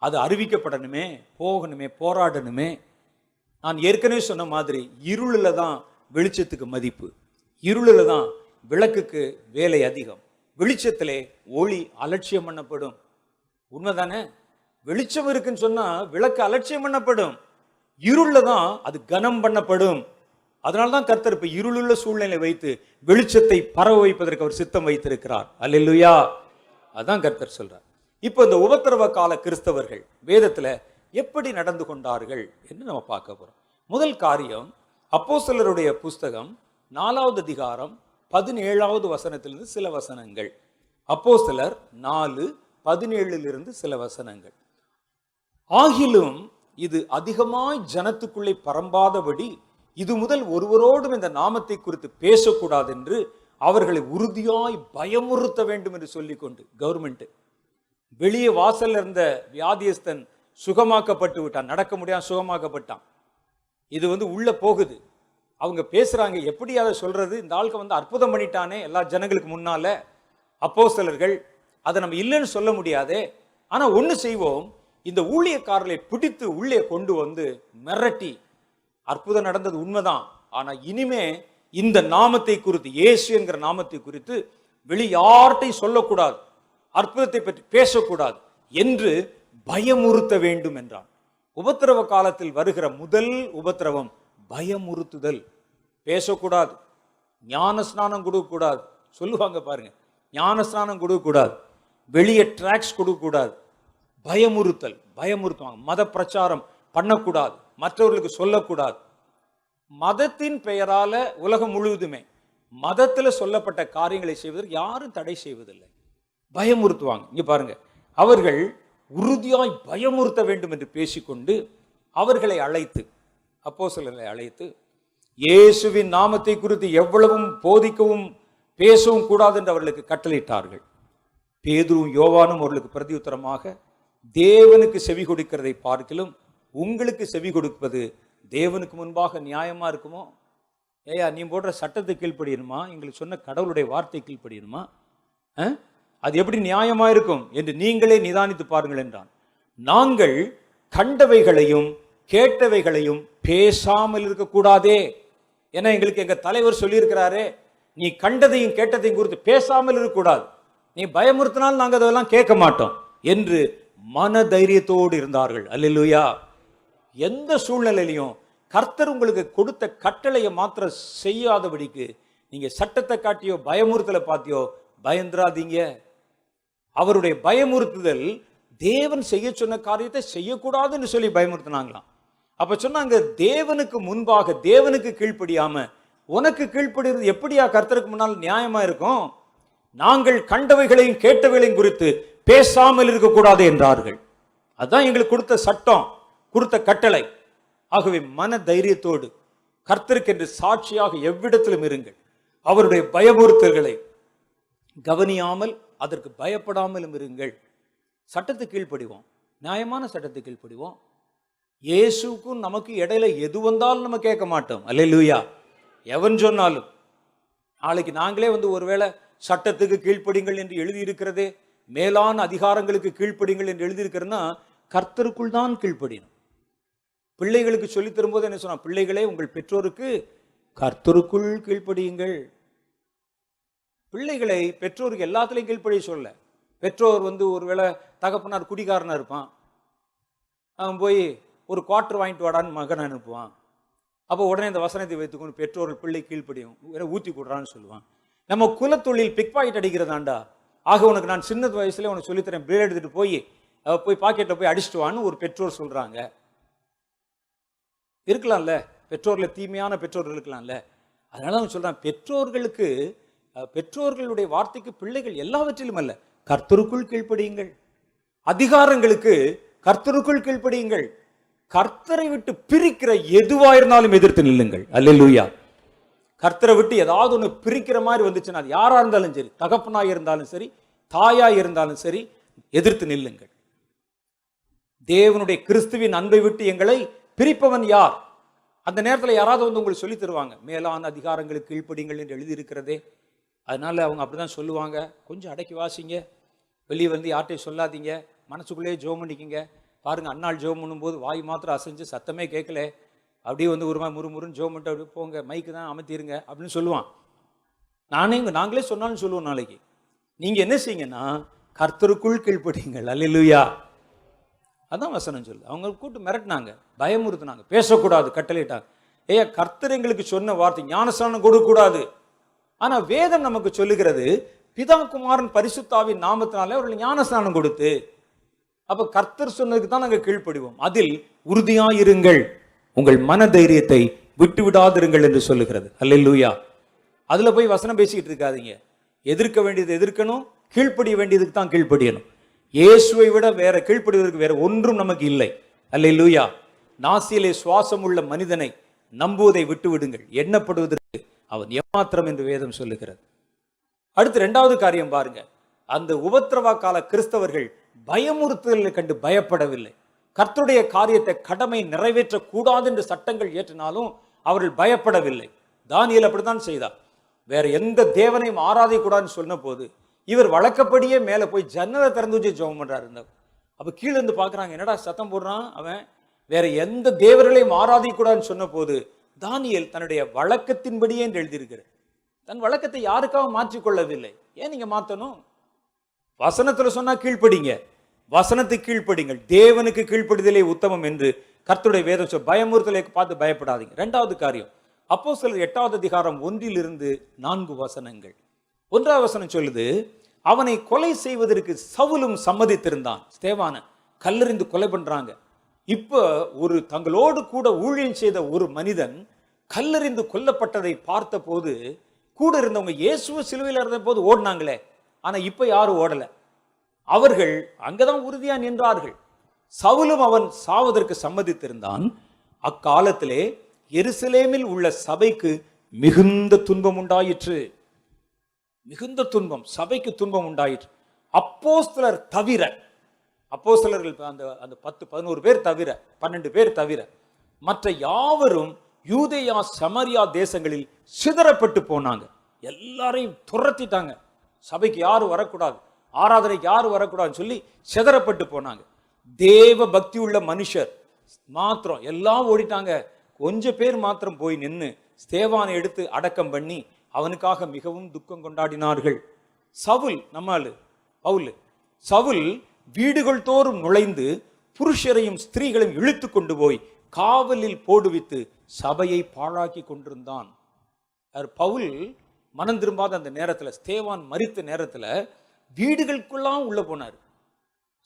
அது அறிவிக்கப்படணுமே, போகணுமே, போராடணுமே. நான் ஏற்கனவே சொன்ன மாதிரி இருளில் தான் வெளிச்சத்துக்கு மதிப்பு, இருளில் தான் விளக்குக்கு வேலை அதிகம். வெளிச்சத்திலே ஒளி அலட்சியம் பண்ணப்படும். உண்மைதானே? வெளிச்சம் இருக்குன்னு சொன்னா விளக்கு அலட்சியம் பண்ணப்படும், இருள்ல தான் அது கனம் பண்ணப்படும். அதனால்தான் கர்த்தர் இப்ப இருளுள்ள சூழ்நிலை வைத்து வெளிச்சத்தை பரவ வைப்பதற்கு அவர் சித்தம் வைத்திருக்கிறார். அல்லேலூயா. அதான் கர்த்தர் சொல்றார். இப்ப இந்த உபத்திரவ கால கிறிஸ்தவர்கள் வேதத்துல எப்படி நடந்து கொண்டார்கள் என்று நம்ம பார்க்க போறோம். முதல் காரியம், அப்போஸ்தலருடைய புஸ்தகம் 4வது அதிகாரம் 17வது வசனத்திலிருந்து சில வசனங்கள். அப்போஸ்தலர் 4:17 சில வசனங்கள். ஆகிலும் இது அதிகமாய் ஜனத்துக்குள்ளே பரம்பாதபடி இது முதல் ஒருவரோடும் இந்த நாமத்தை குறித்து பேசக்கூடாது என்று அவர்களை உறுதியாய் பயமுறுத்த வேண்டும் என்று சொல்லிக்கொண்டு கவர்மெண்ட் வெளியே வாசல்ல இருந்த வியாதியஸ்தன் சுகமாக்கப்பட்டு விட்டான், நடக்க முடியாம சுகமாக்கப்பட்டான். இது உள்ள போகுது. அவங்க பேசுறாங்க, எப்படி அதை சொல்றது? இந்த ஆளுக்கு அற்புதம் பண்ணிட்டானே எல்லா ஜனங்களுக்கு முன்னால. அப்போஸ்தலர்கள் அதை நம்ம இல்லைன்னு சொல்ல முடியாதே. ஆனா ஒண்ணு செய்வோம், இந்த ஊழியக்காரர்களை பிடித்து உள்ளே கொண்டு மிரட்டி, அற்புதம் நடந்தது உண்மைதான், ஆனா இனிமே இந்த நாமத்தை குறித்து, இயேசு என்கிற நாமத்தை குறித்து வெளி யார்ட்டையும் சொல்லக்கூடாது, அற்புதத்தை பற்றி பேசக்கூடாது என்று பயமுறுத்த வேண்டும் என்றான். உபத்திரவ காலத்தில் வருகிற முதல் உபத்திரவம் பயமுறுத்துதல். பேசக்கூடாது, ஞான ஸ்நானம் கொடுக்கக்கூடாது, சொல்லுவாங்க பாருங்க, ஞான ஸ்நானம் கொடுக்கக்கூடாது, வெளியே டிராக்ஸ் கொடுக்கக்கூடாது, பயமுறுத்தல், பயமுறுத்துவாங்க. மத பிரச்சாரம் பண்ணக்கூடாது, மற்றவர்களுக்கு சொல்லக்கூடாது. மதத்தின் பெயரால உலகம் முழுவதுமே மதத்தில் சொல்லப்பட்ட காரியங்களை செய்வதற்கு யாரும் தடை செய்வதில்லை, பயமுறுத்துவாங்க. இங்க பாருங்க, அவர்கள் உறுதியாய் பயமுறுத்த வேண்டும் என்று பேசிக்கொண்டு அவர்களை அழைத்து, அப்போஸ்தலர்களை அழைத்து, இயேசுவின் நாமத்தை குறித்து எவ்வளவும் போதிக்கவும் பேசவும் கூடாது என்று அவர்களுக்கு கட்டளையிட்டார்கள். பேதுருவும் யோவானும் அவர்களுக்கு பிரதியுத்தரமாக, தேவனுக்கு செவி கொடுக்கிறதை பார்க்கிலும் உங்களுக்கு செவி கொடுப்பது தேவனுக்கு முன்பாக நியாயமா இருக்குமோ? ஏயா, நீ போடுற சட்டத்தை கீழ்ப்படியணுமா? எங்களுக்கு சொன்ன கடவுளுடைய வார்த்தை கீழ்ப்படியணுமா? அது எப்படி நியாயமா இருக்கும் என்று நீங்களே நிதானித்து பாருங்கள் என்றான். நாங்கள் கண்டவைகளையும் கேட்டவைகளையும் பேசாமல் இருக்கக்கூடாதே. ஏன்னா எங்களுக்கு எங்க தலைவர் சொல்லியிருக்கிறாரே, நீ கண்டதையும் கேட்டதையும் குறித்து பேசாமல் இருக்கக்கூடாது, நீ பயமுறுத்தினால் நாங்கள் அதெல்லாம் கேட்க மாட்டோம் என்று மன தைரியத்தோடு இருந்தார்கள். அல்லேலூயா. எந்த சூழ்நிலையிலையும் கர்த்தர் உங்களுக்கு கொடுத்த கட்டளையை மாத்திரம் செய்யாதபடிக்கு நீங்க சட்டத்தை காட்டியோ பயமுறுத்தலை பார்த்தியோ பயந்துராதீங்க. அவருடைய பயமுறுத்துதல் தேவன் செய்ய சொன்ன காரியத்தை செய்யக்கூடாதுன்னு சொல்லி பயமுறுத்தினாங்களாம். அப்ப சொன்னாங்க, தேவனுக்கு முன்பாக தேவனுக்கு கீழ்ப்படியாம உனக்கு கீழ்ப்படிறது எப்படியா கர்த்தருக்கு முன்னால் நியாயமா இருக்கும்? நாங்கள் கண்டவைகளையும் கேட்டவைகளையும் குறித்து பேசாமல் இருக்கக்கூடாது என்றார்கள். அதுதான் எங்களுக்கு கொடுத்த சட்டம், கொடுத்த கட்டளை. ஆகவே மன தைரியத்தோடு கர்த்தருக்கு என்று சாட்சியாக எவ்விடத்திலும் இருங்கள். அவருடைய பயமுறுத்தல்களை கவனியாமல் அதற்கு பயப்படாமலும் இருங்கள். சட்டத்துக்கு கீழ்ப்படிவோம், நியாயமான சட்டத்துக்கு கீழ்ப்படிவோம். இயேசுக்கும் நமக்கு இடையில எது வந்தாலும் நம்ம கேட்க மாட்டோம். அல்லேலூயா. எவன் சொன்னாலும், நாளைக்கு நாங்களே ஒருவேளை சட்டத்துக்கு கீழ்ப்படிங்கள் என்று எழுதியிருக்கிறதே, மேலான அதிகாரங்களுக்கு கீழ்ப்படிங்கள் என்று எழுதியிருக்கிறதுனா கர்த்தருக்குள் தான் கீழ்ப்படியணும். பிள்ளைகளுக்கு சொல்லி தரும்போது என்ன சொன்னா, பிள்ளைகளே உங்கள் பெற்றோருக்கு கர்த்தருக்குள் கீழ்ப்படியுங்கள். பிள்ளைகளை பெற்றோருக்கு எல்லாத்துலையும் கீழ்ப்படிய சொல்ல. பெற்றோர் ஒருவேளை தகப்பனார் குடிகாரனா இருப்பான், அவன் போய் ஒரு குவார்டர் வாங்கிட்டு வாடான்னு மகன் அனுப்புவான். அப்போ உடனே இந்த வசனத்தை வைத்துக்கொண்டு பெற்றோர்கள் பிள்ளை கீழ்ப்படியும், ஊற்றி கொடுறான்னு சொல்லுவான். நம்ம குலத்தொழில் பிக் பாக்கெட் அடிக்கிறதாண்டா, ஆக உனக்கு நான் சின்ன வயசுல உனக்கு சொல்லித்தரேன், பிளேட் எடுத்துட்டு போய் பாக்கெட்டில் போய் அடிச்சுட்டு வான்னு ஒரு பெற்றோர் சொல்றாங்க. இருக்கலாம்ல, பெற்றோர்ல தீமையான பெற்றோர்கள் இருக்கலாம்ல. அதனால அவன் சொல்றான், பெற்றோர்களுடைய வார்த்தைக்கு பிள்ளைகள் எல்லாவற்றிலும் அல்ல, கர்த்தருக்குள் கீழ்ப்படியுங்கள். அதிகாரங்களுக்கு கர்த்தருக்குள் கீழ்ப்படியுங்கள். கர்த்தரை விட்டு பிரிக்கிற எதுவா இருந்தாலும் எதிர்த்து நில்லுங்கள். அல்லேலூயா. கர்த்தரை விட்டு ஏதாவது ஒன்று பிரிக்கிற மாதிரி வந்துச்சுன்னா, அது யாரா இருந்தாலும் சரி, தகப்பனாய் இருந்தாலும் சரி, தாயாய் இருந்தாலும் சரி, எதிர்த்து நில்லுங்கள். தேவனுடைய கிறிஸ்துவின் அன்பை விட்டு எங்களை பிரிப்பவன் யார்? அந்த நேரத்தில் யாராவது உங்களுக்கு சொல்லி தருவாங்க, மேலான அதிகாரங்களுக்கு கீழ்ப்படிங்கள் என்று எழுதியிருக்கிறதே. அதனால அவங்க அப்படிதான் சொல்லுவாங்க. கொஞ்சம் அடக்கி வாசிங்க, வெளியே யார்ட்டையும் சொல்லாதீங்க, மனசுக்குள்ளேயே ஜெபம் பண்ணிக்கிங்க. பாருங்க, அன்னாள் ஜெபம் பண்ணும்போது வாய் மாத்திரம் அசைஞ்சு சத்தமே கேட்கல, அப்படியே ஒரு மாதிரி முறுமுறுன்னு ஜெபம் பண்ணிட்டு அப்படி போங்க, மைக்கு தான் அமைத்திருங்க அப்படின்னு சொல்லுவான். நாங்களே சொன்னாலும் சொல்லுவோம். நாளைக்கு நீங்க என்ன செய்யுங்கன்னா, கர்த்தருக்குள் கீழ்ப்படியுங்கள். அல்லேலூயா. அதான் வசனம் சொல்லு. அவங்க கூட்டு மிரட்டினாங்க, பயமுறுத்தினாங்க, பேசக்கூடாது, கட்டளையிட்டாங்க. கர்த்தர் எங்களுக்கு சொன்ன வார்த்தை ஞானஸ்நானம் கொடுக்கக்கூடாது. ஆனா வேதம் நமக்கு சொல்லுகிறது, பிதா குமாரன் பரிசுத்தாவின் நாமத்தினாலே அவர்கள் ஞானஸ்நானம் கொடுத்து, அப்ப கர்த்தர் சொன்னதுக்கு தான் நாங்கள் கீழ்ப்படிவோம். அதில் உறுதியாயிருங்கள், உங்கள் மன தைரியத்தை விட்டு விடாதிருங்கள் என்று சொல்லுகிறது. அல்லேலூயா. அதுல போய் வசனம் பேசிக்கிட்டு இருக்காதீங்க. எதிர்க்க வேண்டியது எதிர்க்கணும், கீழ்ப்படிய வேண்டியதுக்கு தான் கீழ்ப்படியணும். இயேசுவை விட வேற கீழ்ப்படிவதற்கு வேற ஒன்றும் நமக்கு இல்லை. அல்லேலூயா. நாசியிலே சுவாசம் உள்ள மனிதனை நம்புவதை விட்டு விடுங்கள், எண்ணப்படுவதற்கு அவன் ஏமாத்திரம் என்று வேதம் சொல்லுகிறது. அடுத்து இரண்டாவது காரியம் பாருங்க, அந்த உபத்திரவ கால கிறிஸ்தவர்கள் பயமுறுத்தலை கண்டு பயப்படவில்லை. கர்த்தருடைய காரியத்தை கடமை நிறைவேற்ற கூடாது என்று சட்டங்கள் ஏற்றினாலும் அவர்கள் பயப்படவில்லை. தானியேல் அப்படித்தான் செய்தார். வேற எந்த தேவனையும் ஆராதிக்கூடாதுன்னு சொன்ன போது இவர் வழக்கப்படியே மேலே போய் ஜன்னலை திறந்து வச்சு ஜெபம் பண்றாரு. அப்ப கீழே இருந்து பாக்குறாங்க, என்னடா சத்தம் போடுறான் அவன், வேற எந்த தேவர்களையும் ஆராதிக்கூடாதுன்னு சொன்ன போது தானியேல் தன்னுடைய வழக்கத்தின்படியே என்று எழுதியிருக்கிறார். தன் வழக்கத்தை யாருக்காக மாற்றிக்கொள்ளவில்லை. ஏன் நீங்க மாத்தணும்? வசனத்துல சொன்னா கீழ்ப்படிங்க, வசனத்துக்கு கீழ்ப்படிங்கள், தேவனுக்கு கீழ்ப்படிதலே உத்தமம் என்று கர்த்தருடைய வேதம். பயமுறுத்தலை பார்த்து பயப்படாதீங்க. இரண்டாவது காரியம், அப்போஸ்தலர் 8வது அதிகாரம் 1-4 வசனங்கள். 1வது வசனம் சொல்லுது, அவனை கொலை செய்வதற்கு சவுலும் சம்மதித்திருந்தான். ஸ்தேவான கல்லெறிந்து கொலை பண்றாங்க. இப்ப ஒரு தங்களோடு கூட ஊழியம் செய்த ஒரு மனிதன் கல்லெறிந்து கொல்லப்பட்டதை பார்த்த போது கூட இருந்தவங்க இயேசுவ சிலுவையில் இருந்த போது ஓடினாங்களே, ஆனா இப்ப யாரும் ஓடல. அவர்கள் அங்கதான் உறுதியா நின்றார்கள். சவுலும் அவன் சாவதற்கு சம்மதித்திருந்தான். அக்காலத்திலே எருசலேமில் உள்ள சபைக்கு மிகுந்த துன்பம் உண்டாயிற்று. மிகுந்த துன்பம், சபைக்கு துன்பம் உண்டாயிற்று. அப்போஸ்தலர் தவிர, அப்போஸ்தலர்கள் அந்த 10-11 பேர் தவிர, 12 பேர் தவிர மற்ற யாவரும் யூதேயா சமரியா தேசங்களில் சிதறப்பட்டு போனாங்க. எல்லாரையும் துரத்திட்டாங்க. சபைக்கு யாரும் வரக்கூடாது, ஆராதனைக்கு யாரும் வரக்கூடாதுன்னு சொல்லி சிதறப்பட்டு போனாங்க. தேவ பக்தி உள்ள மனுஷர் மாத்திரம் எல்லாம் ஓடிட்டாங்க. கொஞ்சம் பேர் மாத்திரம் போய் நின்று ஸ்தேவானை எடுத்து அடக்கம் பண்ணி அவனுக்காக மிகவும் துக்கம் கொண்டாடினார்கள். சவுல், நம்மால் பவுல், சவுல் வீடுகள் தோறும் நுழைந்து புருஷரையும் ஸ்திரீகளையும் இழுத்து கொண்டு போய் காவலில் போடுவித்து சபையை பாழாக்கி கொண்டிருந்தான். பவுல் மனம் திரும்பாத அந்த நேரத்தில், ஸ்தேவான் மரித்த நேரத்தில் வீடுகளுக்குள்ளாம் உள்ள போனார்.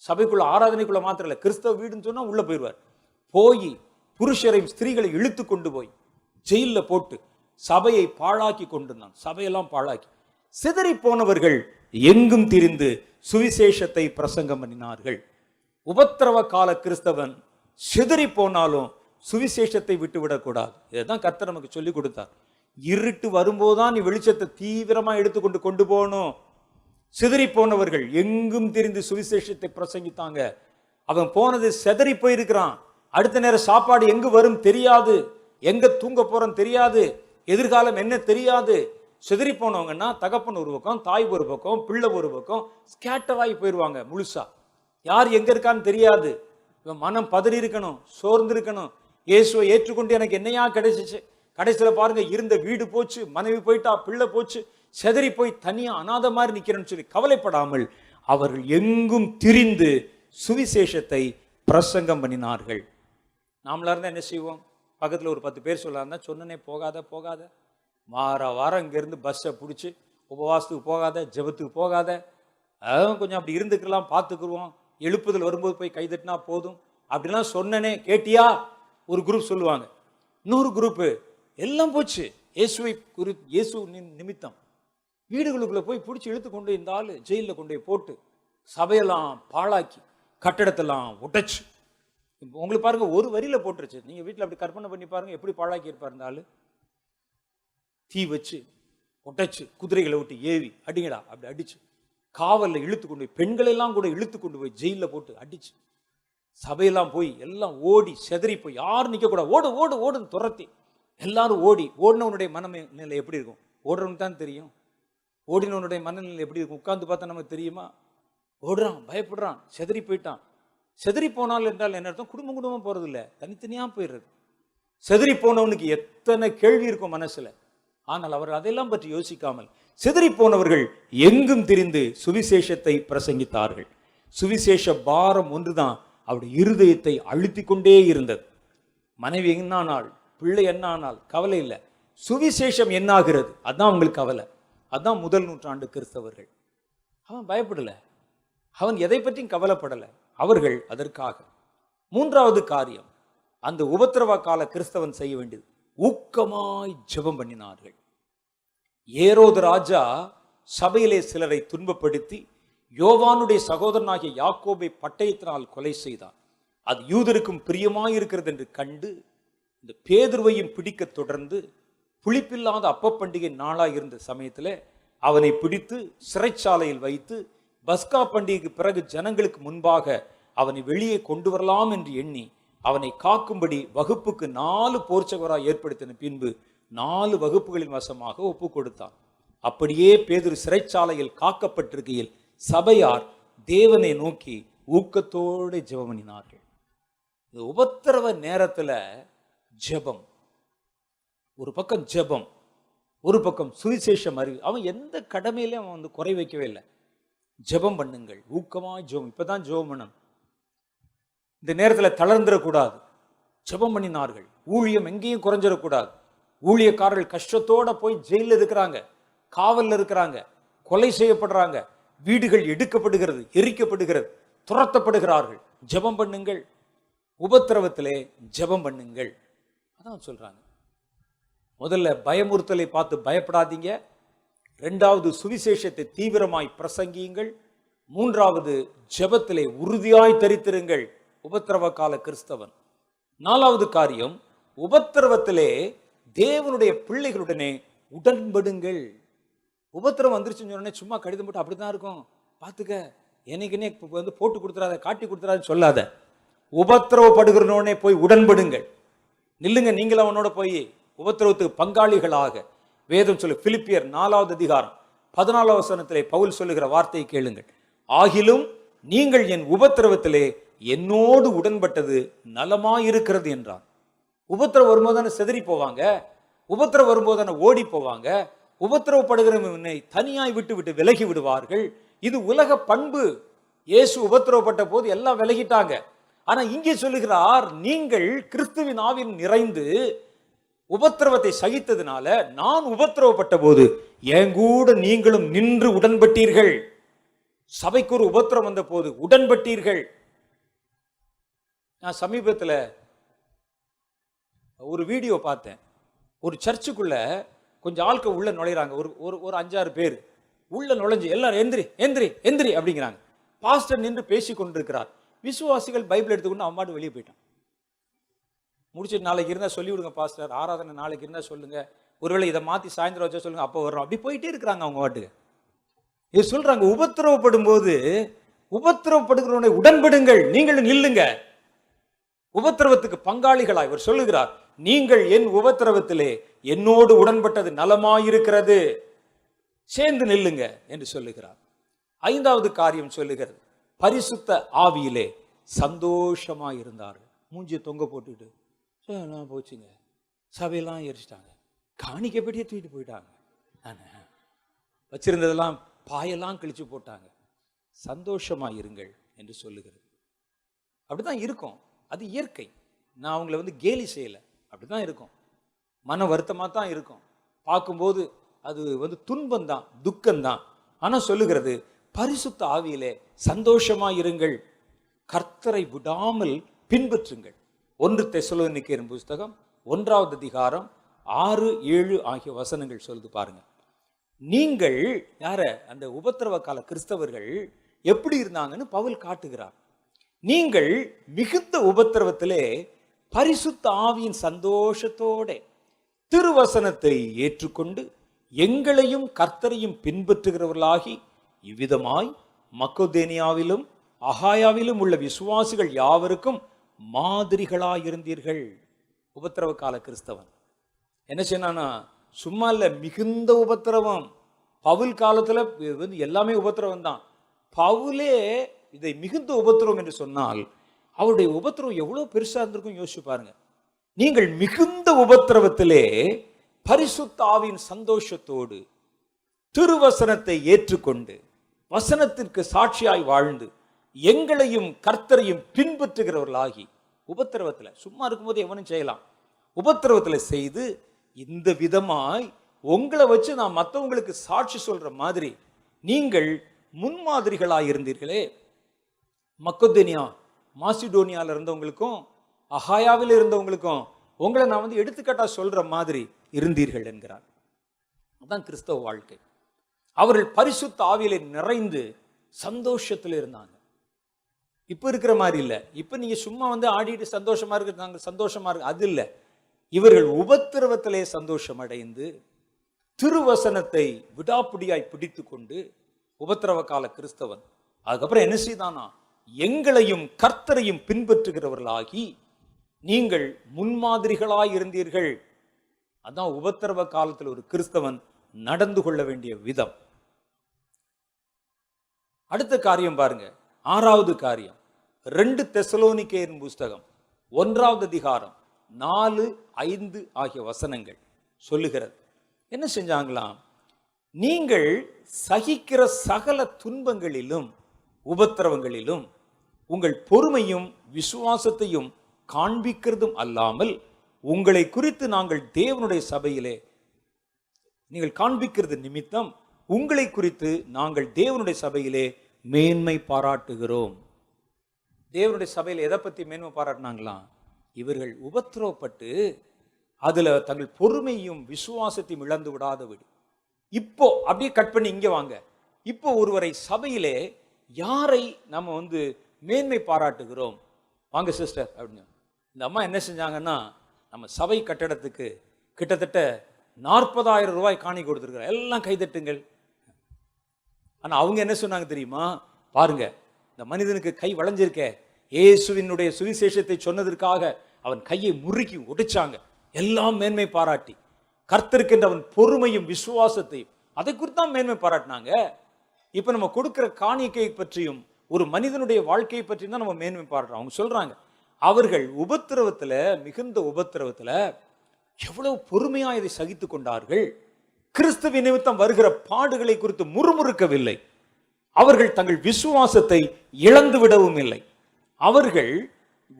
சபைக்குள்ள ஆராதனைக்குள்ள மாத்திரம் இல்லை, கிறிஸ்தவ வீடுன்னு சொன்னா உள்ள போயிடுவார். போய் புருஷரையும் ஸ்திரீகளை இழுத்து கொண்டு போய் ஜெயிலில் போட்டு சபையை பாழாக்கி கொண்டிருந்தான். சபையெல்லாம் பாழாக்கி சிதறி போனவர்கள் எங்கும் திரிந்து சுவிசேஷத்தை பிரசங்கம் பண்ணினார்கள். உபத்திரவ கால கிறிஸ்தவன் சிதறி போனாலும் சுவிசேஷத்தை விட்டு விடக்கூடாது. இதுதான் கர்த்தர் நமக்கு சொல்லி கொடுத்தார். இருட்டு வரும்போதுதான் நீ வெளிச்சத்தை தீவிரமா எடுத்துக்கொண்டு கொண்டு போகணும். சிதறி போனவர்கள் எங்கும் திரிந்து சுவிசேஷத்தை பிரசங்கித்தாங்க. அவன் போனது சிதறி போயிருக்கிறான். அடுத்த நேரம் சாப்பாடு எங்கு வரும் தெரியாது, எங்க தூங்க போறோம் தெரியாது, எதிர்காலம் என்ன தெரியாது. சிதறி போனவங்கன்னா தகப்பன் ஒரு பக்கம், தாய் ஒரு பக்கம், பிள்ளை ஒரு பக்கம், ஸ்கேட்டர் ஆகி போயிடுவாங்க முழுசா. யார் எங்க இருக்கான்னு தெரியாது. இவன் மனம் பதறி இருக்கணும், சோர்ந்து இருக்கணும். இயேசுவை ஏற்றுக்கொண்டு எனக்கு என்னையா கிடைச்சிச்சு, கடைசியில் பாருங்க இருந்த வீடு போச்சு, மனைவி போயிட்டா, பிள்ளை போச்சு, செதறி போய் தனியா அநாத மாதிரி நிக்கிறேன்னு சொல்லி கவலைப்படாமல் அவர்கள் எங்கும் திரிந்து சுவிசேஷத்தை பிரசங்கம் பண்ணினார்கள். நாமளா இருந்தா என்ன செய்வோம்? பக்கத்தில் ஒரு 10 பேர் சொல்லாருந்தா சொன்னனே போகாத போகாத, வாரம் இங்கேருந்து பஸ்ஸை பிடிச்சி உபவாசத்துக்கு போகாத, ஜெபத்துக்கு போகாத, கொஞ்சம் அப்படி இருந்துக்கலாம், பார்த்துக்குருவோம், எழுப்புதல் வரும்போது போய் கைதட்டினா போதும் அப்படிலாம் சொன்னனே கேட்டியா? ஒரு குரூப் சொல்லுவாங்க. இன்னொரு குரூப்பு எல்லாம் போச்சு, இயேசு நிமித்தம் வீடுகளுக்குள்ள போய் பிடிச்சி இழுத்து கொண்டு இந்த ஆள் ஜெயிலில் கொண்டு போய் போட்டு சபையெல்லாம் பாழாக்கி கட்டடத்தெல்லாம் உடைச்சு. உங்களுக்கு பாருங்க ஒரு வரியில போட்டுருச்சு. நீங்க வீட்டில் அப்படி கற்பனை பண்ணி பாருங்க எப்படி பாழாக்கி இருப்பார் இந்த ஆளு. தீ வச்சு உடைச்சு குதிரைகளை விட்டு ஏவி அடிங்கடா அப்படி அடிச்சு காவலில் இழுத்து கொண்டு போய் பெண்களெல்லாம் கூட இழுத்து கொண்டு போய் ஜெயிலில் போட்டு அடிச்சு சபையெல்லாம் போய் எல்லாம் ஓடி செதறி போய் யாரும் நிற்கக்கூடாது, ஓடு ஓடு ஓடுன்னு துரத்தி எல்லாரும் ஓடினவனுடைய மனநிலை எப்படி இருக்கும்? ஓடுறவனுக்கு தான் தெரியும். ஓடினவனுடைய மனநிலை எப்படி இருக்கும்? உட்கார்ந்து பார்த்தா நமக்கு தெரியுமா? ஓடுறான், பயப்படுறான், செதறி போயிட்டான். செதறி போனால் என்றால் என்ன அர்த்தம்? குடும்பம் போறது இல்லை, தனித்தனியா போயிடுறது. செதறி போனவனுக்கு எத்தனை கேள்வி இருக்கும் மனசுல. ஆனால் அவர் அதெல்லாம் பற்றி யோசிக்காமல் செதறி போனவர்கள் எங்கும் திரிந்து சுவிசேஷத்தை பிரசங்கித்தார்கள். சுவிசேஷ பாரம் ஒன்றுதான் அவருடைய இருதயத்தை அழுத்தி கொண்டே இருந்தது. மனைவி என்ன ஆனாள், பிள்ளை என்ன ஆனாள் கவலை இல்லை, சுவிசேஷம் என்ன ஆகிறது அதான் அவங்களுக்கு கவலை. அதான் முதல் நூற்றாண்டு கிறிஸ்தவர்கள். அவன் பயப்படலை, அவன் எதை பற்றியும் கவலைப்படலை. அவர்கள் அதற்காக. மூன்றாவது காரியம், அந்த உபத்திரவ கால கிறிஸ்தவன் செய்ய வேண்டியது ஊக்கமாய் ஜெபம் பண்ணினார்கள். ஏரோது ராஜா சபையிலே சிலரை துன்பப்படுத்தி யோவானுடைய சகோதரனாகிய யாக்கோபை பட்டயத்தினால் கொலை செய்தார். அது யூதருக்கும் பிரியமாயிருக்கிறது என்று கண்டு இந்த பேதுருவையும் பிடிக்க தொடர்ந்து புளிப்பில்லாத அப்ப பண்டிகை நாளாக இருந்த சமயத்தில் அவனை பிடித்து சிறைச்சாலையில் வைத்து பஸ்கா பண்டிகைக்கு பிறகு ஜனங்களுக்கு முன்பாக அவனை வெளியே கொண்டு வரலாம் என்று எண்ணி அவனை காக்கும்படி வகுப்புக்கு 4 போர்ச்சகராக ஏற்படுத்தின பின்பு 4 வகுப்புகளின் வசமாக ஒப்பு கொடுத்தான். அப்படியே பேதுரு சிறைச்சாலையில் காக்கப்பட்டிருக்கையில் சபையார் தேவனை நோக்கி ஊக்கத்தோடு ஜெபம் பண்ணினார்கள். இந்த உபத்திரவ நேரத்தில் ஜெபம், ஒரு பக்கம் ஜெபம், ஒரு பக்கம் சுவிசேஷம் அறிவு. அவன் எந்த கடமையிலையும் அவன் குறை வைக்கவே இல்லை. ஜெபம் பண்ணுங்கள், ஊக்கமாய் ஜெபம். இப்பதான் ஜெபம் பண்ணணும். இந்த நேரத்தில் தளர்ந்துடக்கூடாது. ஜெபம் பண்ணினார்கள். ஊழியம் எங்கேயும் குறைஞ்சிடக்கூடாது. ஊழியக்காரர்கள் கஷ்டத்தோட போய் ஜெயிலில் இருக்கிறாங்க, காவலில் இருக்கிறாங்க, கொலை செய்யப்படுறாங்க, வீடுகள் எடுக்கப்படுகிறது, எரிக்கப்படுகிறது, துரத்தப்படுகிறார்கள். ஜெபம் பண்ணுங்கள், உபத்திரவத்திலே ஜெபம் பண்ணுங்கள். அதான் சொல்றாங்க. முதல்ல பயமுறுத்தலை பார்த்து பயப்படாதீங்க. 2வது சுவிசேஷத்தை தீவிரமாய் பிரசங்கியுங்கள். 3வது ஜெபத்திலே உறுதியாய் தரித்திருங்கள், உபத்திரவ கால கிறிஸ்தவன். 4வது காரியம், உபத்திரவத்திலே தேவனுடைய பிள்ளைகளுடனே உடன்படுங்கள். உபத்திரவம் வந்துருச்சுன்னு சொன்னே சும்மா கடிதம் போட்டு அப்படிதான் இருக்கும், பார்த்துக்க, என்னைக்குன்னே போட்டு கொடுத்துறாத, காட்டி கொடுத்துறாதுன்னு சொல்லாத. உபத்திரவப்படுகிறனோடனே போய் உடன்படுங்கள். நில்லுங்க, நீங்களும் அவனோட போய் உபத்திரவத்துக்கு பங்காளிகளாக. வேதம் சொல்லு, பிலிப்பியர் 4வது அதிகாரம் 14வது வசனத்திலே பவுல் சொல்லுகிற வார்த்தையை கேளுங்கள். ஆகிலும் நீங்கள் என் உபத்திரவத்திலே என்னோடு உடன்பட்டது நலமாயிருக்கிறது என்றார். உபத்திரவம் வரும்போது தானே செதறி போவாங்க, உபத்திரவம் வரும்போது தானே ஓடி போவாங்க, உபத்திரவப்படுகிறவனை தனியாய் விட்டு விட்டு விலகி விடுவார்கள். இது உலக பண்பு. இயேசு உபத்திரவப்பட்ட போது எல்லாம் விலகிட்டாங்க. ஆனா இங்கே சொல்லுகிறார், நீங்கள் கிறிஸ்துவின் ஆவியில் நிறைந்து உபத்திரவத்தை சகித்ததுனால நான் உபத்திரவப்பட்ட போது என் கூட நீங்களும் நின்று உடன்பட்டீர்கள். சபைக்கு ஒரு உபத்திரம் வந்த போது உடன்பட்டீர்கள். நான் சமீபத்தில் ஒரு வீடியோ பார்த்தேன். ஒரு சர்ச்சுக்குள்ள கொஞ்சம் ஆட்கள் உள்ள நுழைகிறாங்க. ஒரு 5-6 பேர் உள்ள நுழைஞ்சு எல்லாரும் எந்திரி எந்திரி எந்திரி அப்படிங்கிறாங்க. பாஸ்டர் நின்று பேசி கொண்டிருக்கிறார். விசுவாசிகள் பைபிள் எடுத்துக்கொண்டு அவன் பாட்டு வெளியே போயிட்டான். முடிச்சுட்டு நாளைக்கு இருந்தால் சொல்லி விடுங்க பாஸ்டர், ஆராதனை நாளைக்கு இருந்தால் சொல்லுங்க, ஒருவேளை இதை மாற்றி சாயந்தரம் வச்சா சொல்லுங்க, அப்போ வர்றோம். அப்படி போயிட்டே இருக்கிறாங்க அவங்க பாட்டுக்கு. இது சொல்றாங்க, உபத்திரவப்படும் போது உபத்திரவப்படுகிறவனை உடன்படுங்கள், நீங்கள் நில்லுங்க. உபத்திரவத்துக்கு பங்காளிகளா இவர் சொல்லுகிறார், நீங்கள் என் உபத்திரவத்திலே என்னோடு உடன்பட்டது நலமாயிருக்கிறது, சேர்ந்து நில்லுங்க என்று சொல்லுகிறார். 5வது காரியம் சொல்லுகிறது, பரிசுத்த ஆவியிலே சந்தோஷமா இருந்தார்கள். மூஞ்சி தொங்க போட்டுட்டு போச்சுங்க, சபையெல்லாம் எரிச்சிட்டாங்க, காணிக்கப்படியே தூக்கிட்டு போயிட்டாங்க, வச்சிருந்ததெல்லாம் பாயெல்லாம் கிழிச்சு போட்டாங்க. சந்தோஷமா இருங்கள் என்று சொல்லுகிறது. அப்படிதான் இருக்கும், அது இயற்கை. நான் அவங்கள கேலி செய்யலை, அப்படிதான் இருக்கும். மன வருத்தமாக தான் இருக்கும், பார்க்கும்போது அது துன்பம்தான், துக்கம்தான். ஆனால் சொல்லுகிறது, பரிசுத்த ஆவியிலே சந்தோஷமா இருங்கள், கர்த்தரை விடாமல் பின்பற்றுங்கள். 1 தெசலோனிக்கேயர் புஸ்தகம் 1வது அதிகாரம் 6, 7 ஆகிய வசனங்கள் சொல்லுது பாருங்க. நீங்கள் யார, அந்த உபத்திரவ கால கிறிஸ்தவர்கள் எப்படி இருந்தாங்கன்னு பவுல் காட்டுகிறார். நீங்கள் மிகுந்த உபத்திரவத்திலே பரிசுத்த ஆவியின் சந்தோஷத்தோட திருவசனத்தை ஏற்றுக்கொண்டு எங்களையும் கர்த்தரையும் பின்பற்றுகிறவர்களாகி இவ்விதமாய் மக்கோதேனியாவிலும் அகாயாவிலும் உள்ள விசுவாசிகள் யாவருக்கும் மாதிரிகளாயிருந்தீர்கள். உபத்திரவ கால கிறிஸ்தவன் என்ன செய்யனா, சும்மா இல்ல, மிகுந்த உபத்திரவம். பவுல் காலத்துல எல்லாமே உபத்திரவம் தான். பவுலே இதை மிகுந்த உபத்திரவம் என்று சொன்னால் அவருடைய உபத்திரவம் எவ்வளவு பெருசா இருந்திருக்கும் யோசிச்சு பாருங்க. நீங்கள் மிகுந்த உபத்திரவத்திலே பரிசுத்த ஆவியின் சந்தோஷத்தோடு திருவசனத்தை ஏற்றுக்கொண்டு வசனத்திற்கு சாட்சியாய் வாழ்ந்து எங்களையும் கர்த்தரையும் பின்பற்றுகிறவர்களாகி, உபத்திரவத்தில் சும்மா இருக்கும்போது எவனும் செய்யலாம், உபத்திரவத்தில் செய்து இந்த விதமாய் உங்களை வச்சு நான் மற்றவங்களுக்கு சாட்சி சொல்ற மாதிரி நீங்கள் முன்மாதிரிகளாய் இருந்தீர்களே. மக்கோதேனியா மாசிடோனியாவில் இருந்தவங்களுக்கும் அகாயாவில் இருந்தவங்களுக்கும் உங்களை நான் எடுத்துக்காட்டா சொல்ற மாதிரி இருந்தீர்கள் என்கிறார். அதான் கிறிஸ்தவ வாழ்க்கை. அவர்கள் பரிசுத்த ஆவியிலே நிறைந்து சந்தோஷத்தில் இருந்தாங்க. இப்ப இருக்கிற மாதிரி இல்லை. இப்ப நீங்க சும்மா வந்து ஆடிட்டு சந்தோஷமா இருக்கு, நாங்கள் சந்தோஷமா இருக்கு, அது இல்லை. இவர்கள் உபத்திரவத்திலே சந்தோஷம் அடைந்து திருவசனத்தை விடாப்பிடியாய் பிடித்து கொண்டு உபத்திரவ கால கிறிஸ்தவன் அதுக்கப்புறம் என்ன செய்தானா, எங்களையும் கர்த்தரையும் பின்பற்றுகிறவர்களாகி நீங்கள் முன்மாதிரிகளாய் இருந்தீர்கள். அதான் உபத்திரவ காலத்தில் ஒரு கிறிஸ்தவன் நடந்து கொள்ள வேண்டிய விதம். அடுத்த காரியம் பாருங்க, 6வது காரியம் 2 தெசலோனிக்கேயரின் புஸ்தகம் 1வது அதிகாரம் 4, 5 ஆகிய வசனங்கள் சொல்லுகிறது. என்ன செஞ்சாங்களாம், நீங்கள் சகிக்கிற சகல துன்பங்களிலும் உபத்திரவங்களிலும் உங்கள் பொறுமையும் விசுவாசத்தையும் காண்பிக்கிறதும் அல்லாமல் உங்களை குறித்து நாங்கள் தேவனுடைய சபையிலே நீங்கள் காண்பிக்கிறது நிமித்தம் உங்களை குறித்து நாங்கள் தேவனுடைய சபையிலே மேன்மை பாராட்டுகிறோம். தேவனுடைய சபையில் எதை பத்தி மேன்மை பாராட்டினாங்களாம், இவர்கள் உபத்திரவப்பட்டு அதுல தங்கள் பொறுமையும் விசுவாசத்தையும் இழந்து விடாதபடி. இப்போ அப்படியே கட் பண்ணி இங்க வாங்க, இப்போ ஒருவரை சபையிலே யாரை நம்ம வந்து மேன்மை பாராட்டுகிறோம், வாங்க சிஸ்டர் அப்படின்னு. இந்த அம்மா என்ன செஞ்சாங்கன்னா, நம்ம சபை கட்டடத்துக்கு கிட்டத்தட்ட 40,000 ரூபாய் காணி கொடுத்துருக்குறாங்க, எல்லாம் கைதட்டுங்கள். ஆனா அவங்க என்ன சொன்னாங்க தெரியுமா, பாருங்க இந்த மனிதனுக்கு கை வளைஞ்சிருக்க, இயேசுவினுடைய சுவிசேஷத்தை சொன்னதற்காக அவன் கையை முறுக்கி ஒடிச்சாங்க. எல்லாம் மேன்மை பாராட்டி கர்த்தருக்கென்று அவன் பொறுமையும் விசுவாசத்தையும் அதை குறித்து தான் மேன்மை பாராட்டினாங்க. இப்ப நம்ம கொடுக்கிற காணிக்கை பற்றியும் ஒரு மனிதனுடைய வாழ்க்கையை பற்றி தான் நம்ம மேன்மை பாராட்டுறோம். அவங்க சொல்றாங்க, அவர்கள் உபத்திரவத்துல, மிகுந்த உபத்திரவத்துல எவ்வளவு பொறுமையா இதை சகித்து கொண்டார்கள். கிறிஸ்துவின் நிமித்தம் வருகிற பாடுகளை குறித்து முறுமுறுக்கவில்லை. அவர்கள் தங்கள் விசுவாசத்தை இழந்து விடவும் இல்லை. அவர்கள்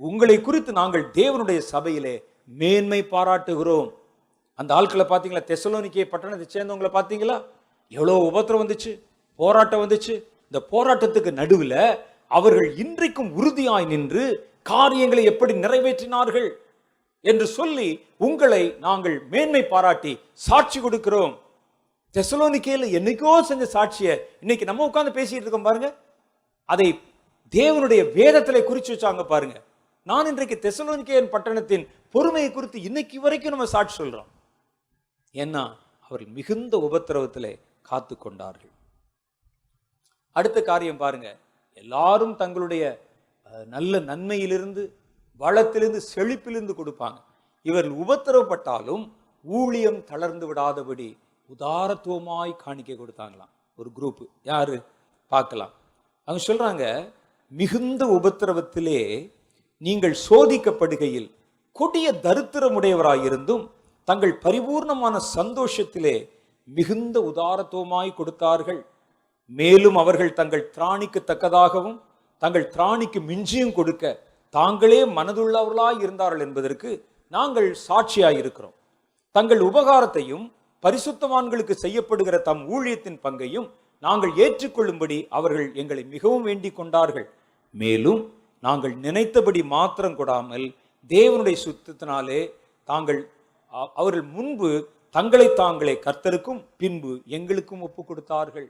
உங்களை குறித்து நாங்கள் தேவனுடைய சபையிலே மேன்மை பாராட்டுகிறோம். அந்த ஆட்களை பார்த்தீங்களா, தெசலோனிக்கே பட்டணத்தை சேர்ந்தவங்களை பார்த்தீங்களா, எவ்வளவு உபத்திரம் வந்துச்சு, போராட்டம் வந்துச்சு. இந்த போராட்டத்துக்கு நடுவில் அவர்கள் இன்றைக்கும் உறுதியாய் நின்று காரியங்களை எப்படி நிறைவேற்றினார்கள் என்று சொல்லி உங்களை நாங்கள் மேன்மை பாராட்டி சாட்சி கொடுக்கிறோம். தெசலோனிக்கேல என்னைக்கோ செஞ்ச சாட்சியை இன்னைக்கு நம்ம உட்கார்ந்து பேசிட்டு இருக்கோம் பாருங்க. அதை தேவனுடைய வேதத்திலே குறிச்சு வச்சாங்க பாருங்க. நான் இன்றைக்கு தெசலோனிக்கேயன் பட்டணத்தின் பொறுமையை குறித்து இன்னைக்கு வரைக்கும் நம்ம சாட்சி சொல்றோம். ஏன்னா அவர்கள் மிகுந்த உபத்திரவத்திலே காத்து கொண்டார்கள். அடுத்த காரியம் பாருங்க, எல்லாரும் தங்களுடைய நல்ல நன்மையிலிருந்து, வளத்திலிருந்து, செழிப்பிலிருந்து கொடுப்பாங்க. இவர்கள் உபத்திரவப்பட்டாலும் ஊழியம் தளர்ந்து விடாதபடி உதாரத்துவமாய் காணிக்கை கொடுத்தாங்களாம். ஒரு குரூப் யாரு பார்க்கலாம். அவங்க சொல்றாங்க, மிகுந்த உபத்திரவத்திலே நீங்கள் சோதிக்கப்படுகையில் கொடிய தரித்திரமுடையவராயிருந்தும் தங்கள் பரிபூர்ணமான சந்தோஷத்திலே மிகுந்த உதாரத்துவமாய் கொடுத்தார்கள். மேலும் அவர்கள் தங்கள் திராணிக்கு தக்கதாகவும் தங்கள் திராணிக்கு மிஞ்சியும் கொடுக்க தாங்களே மனதுள்ளவர்களாய் இருந்தார்கள் என்பதற்கு நாங்கள் சாட்சியாய் இருக்கிறோம். தங்கள் உபகாரத்தையும் பரிசுத்தவான்களுக்கு செய்யப்படுகிற தம் ஊழியத்தின் பங்கையும் நாங்கள் ஏற்றுக்கொள்ளும்படி அவர்கள் எங்களை மிகவும் வேண்டிக் கொண்டார்கள். மேலும் நாங்கள் நினைத்தபடி மாத்திரம் கொடாமல் தேவனுடைய சுத்தத்தினாலே அவர்கள் முன்பு தங்களை தாங்களே கர்த்தருக்கும் பின்பு எங்களுக்கும் ஒப்பு கொடுத்தார்கள்.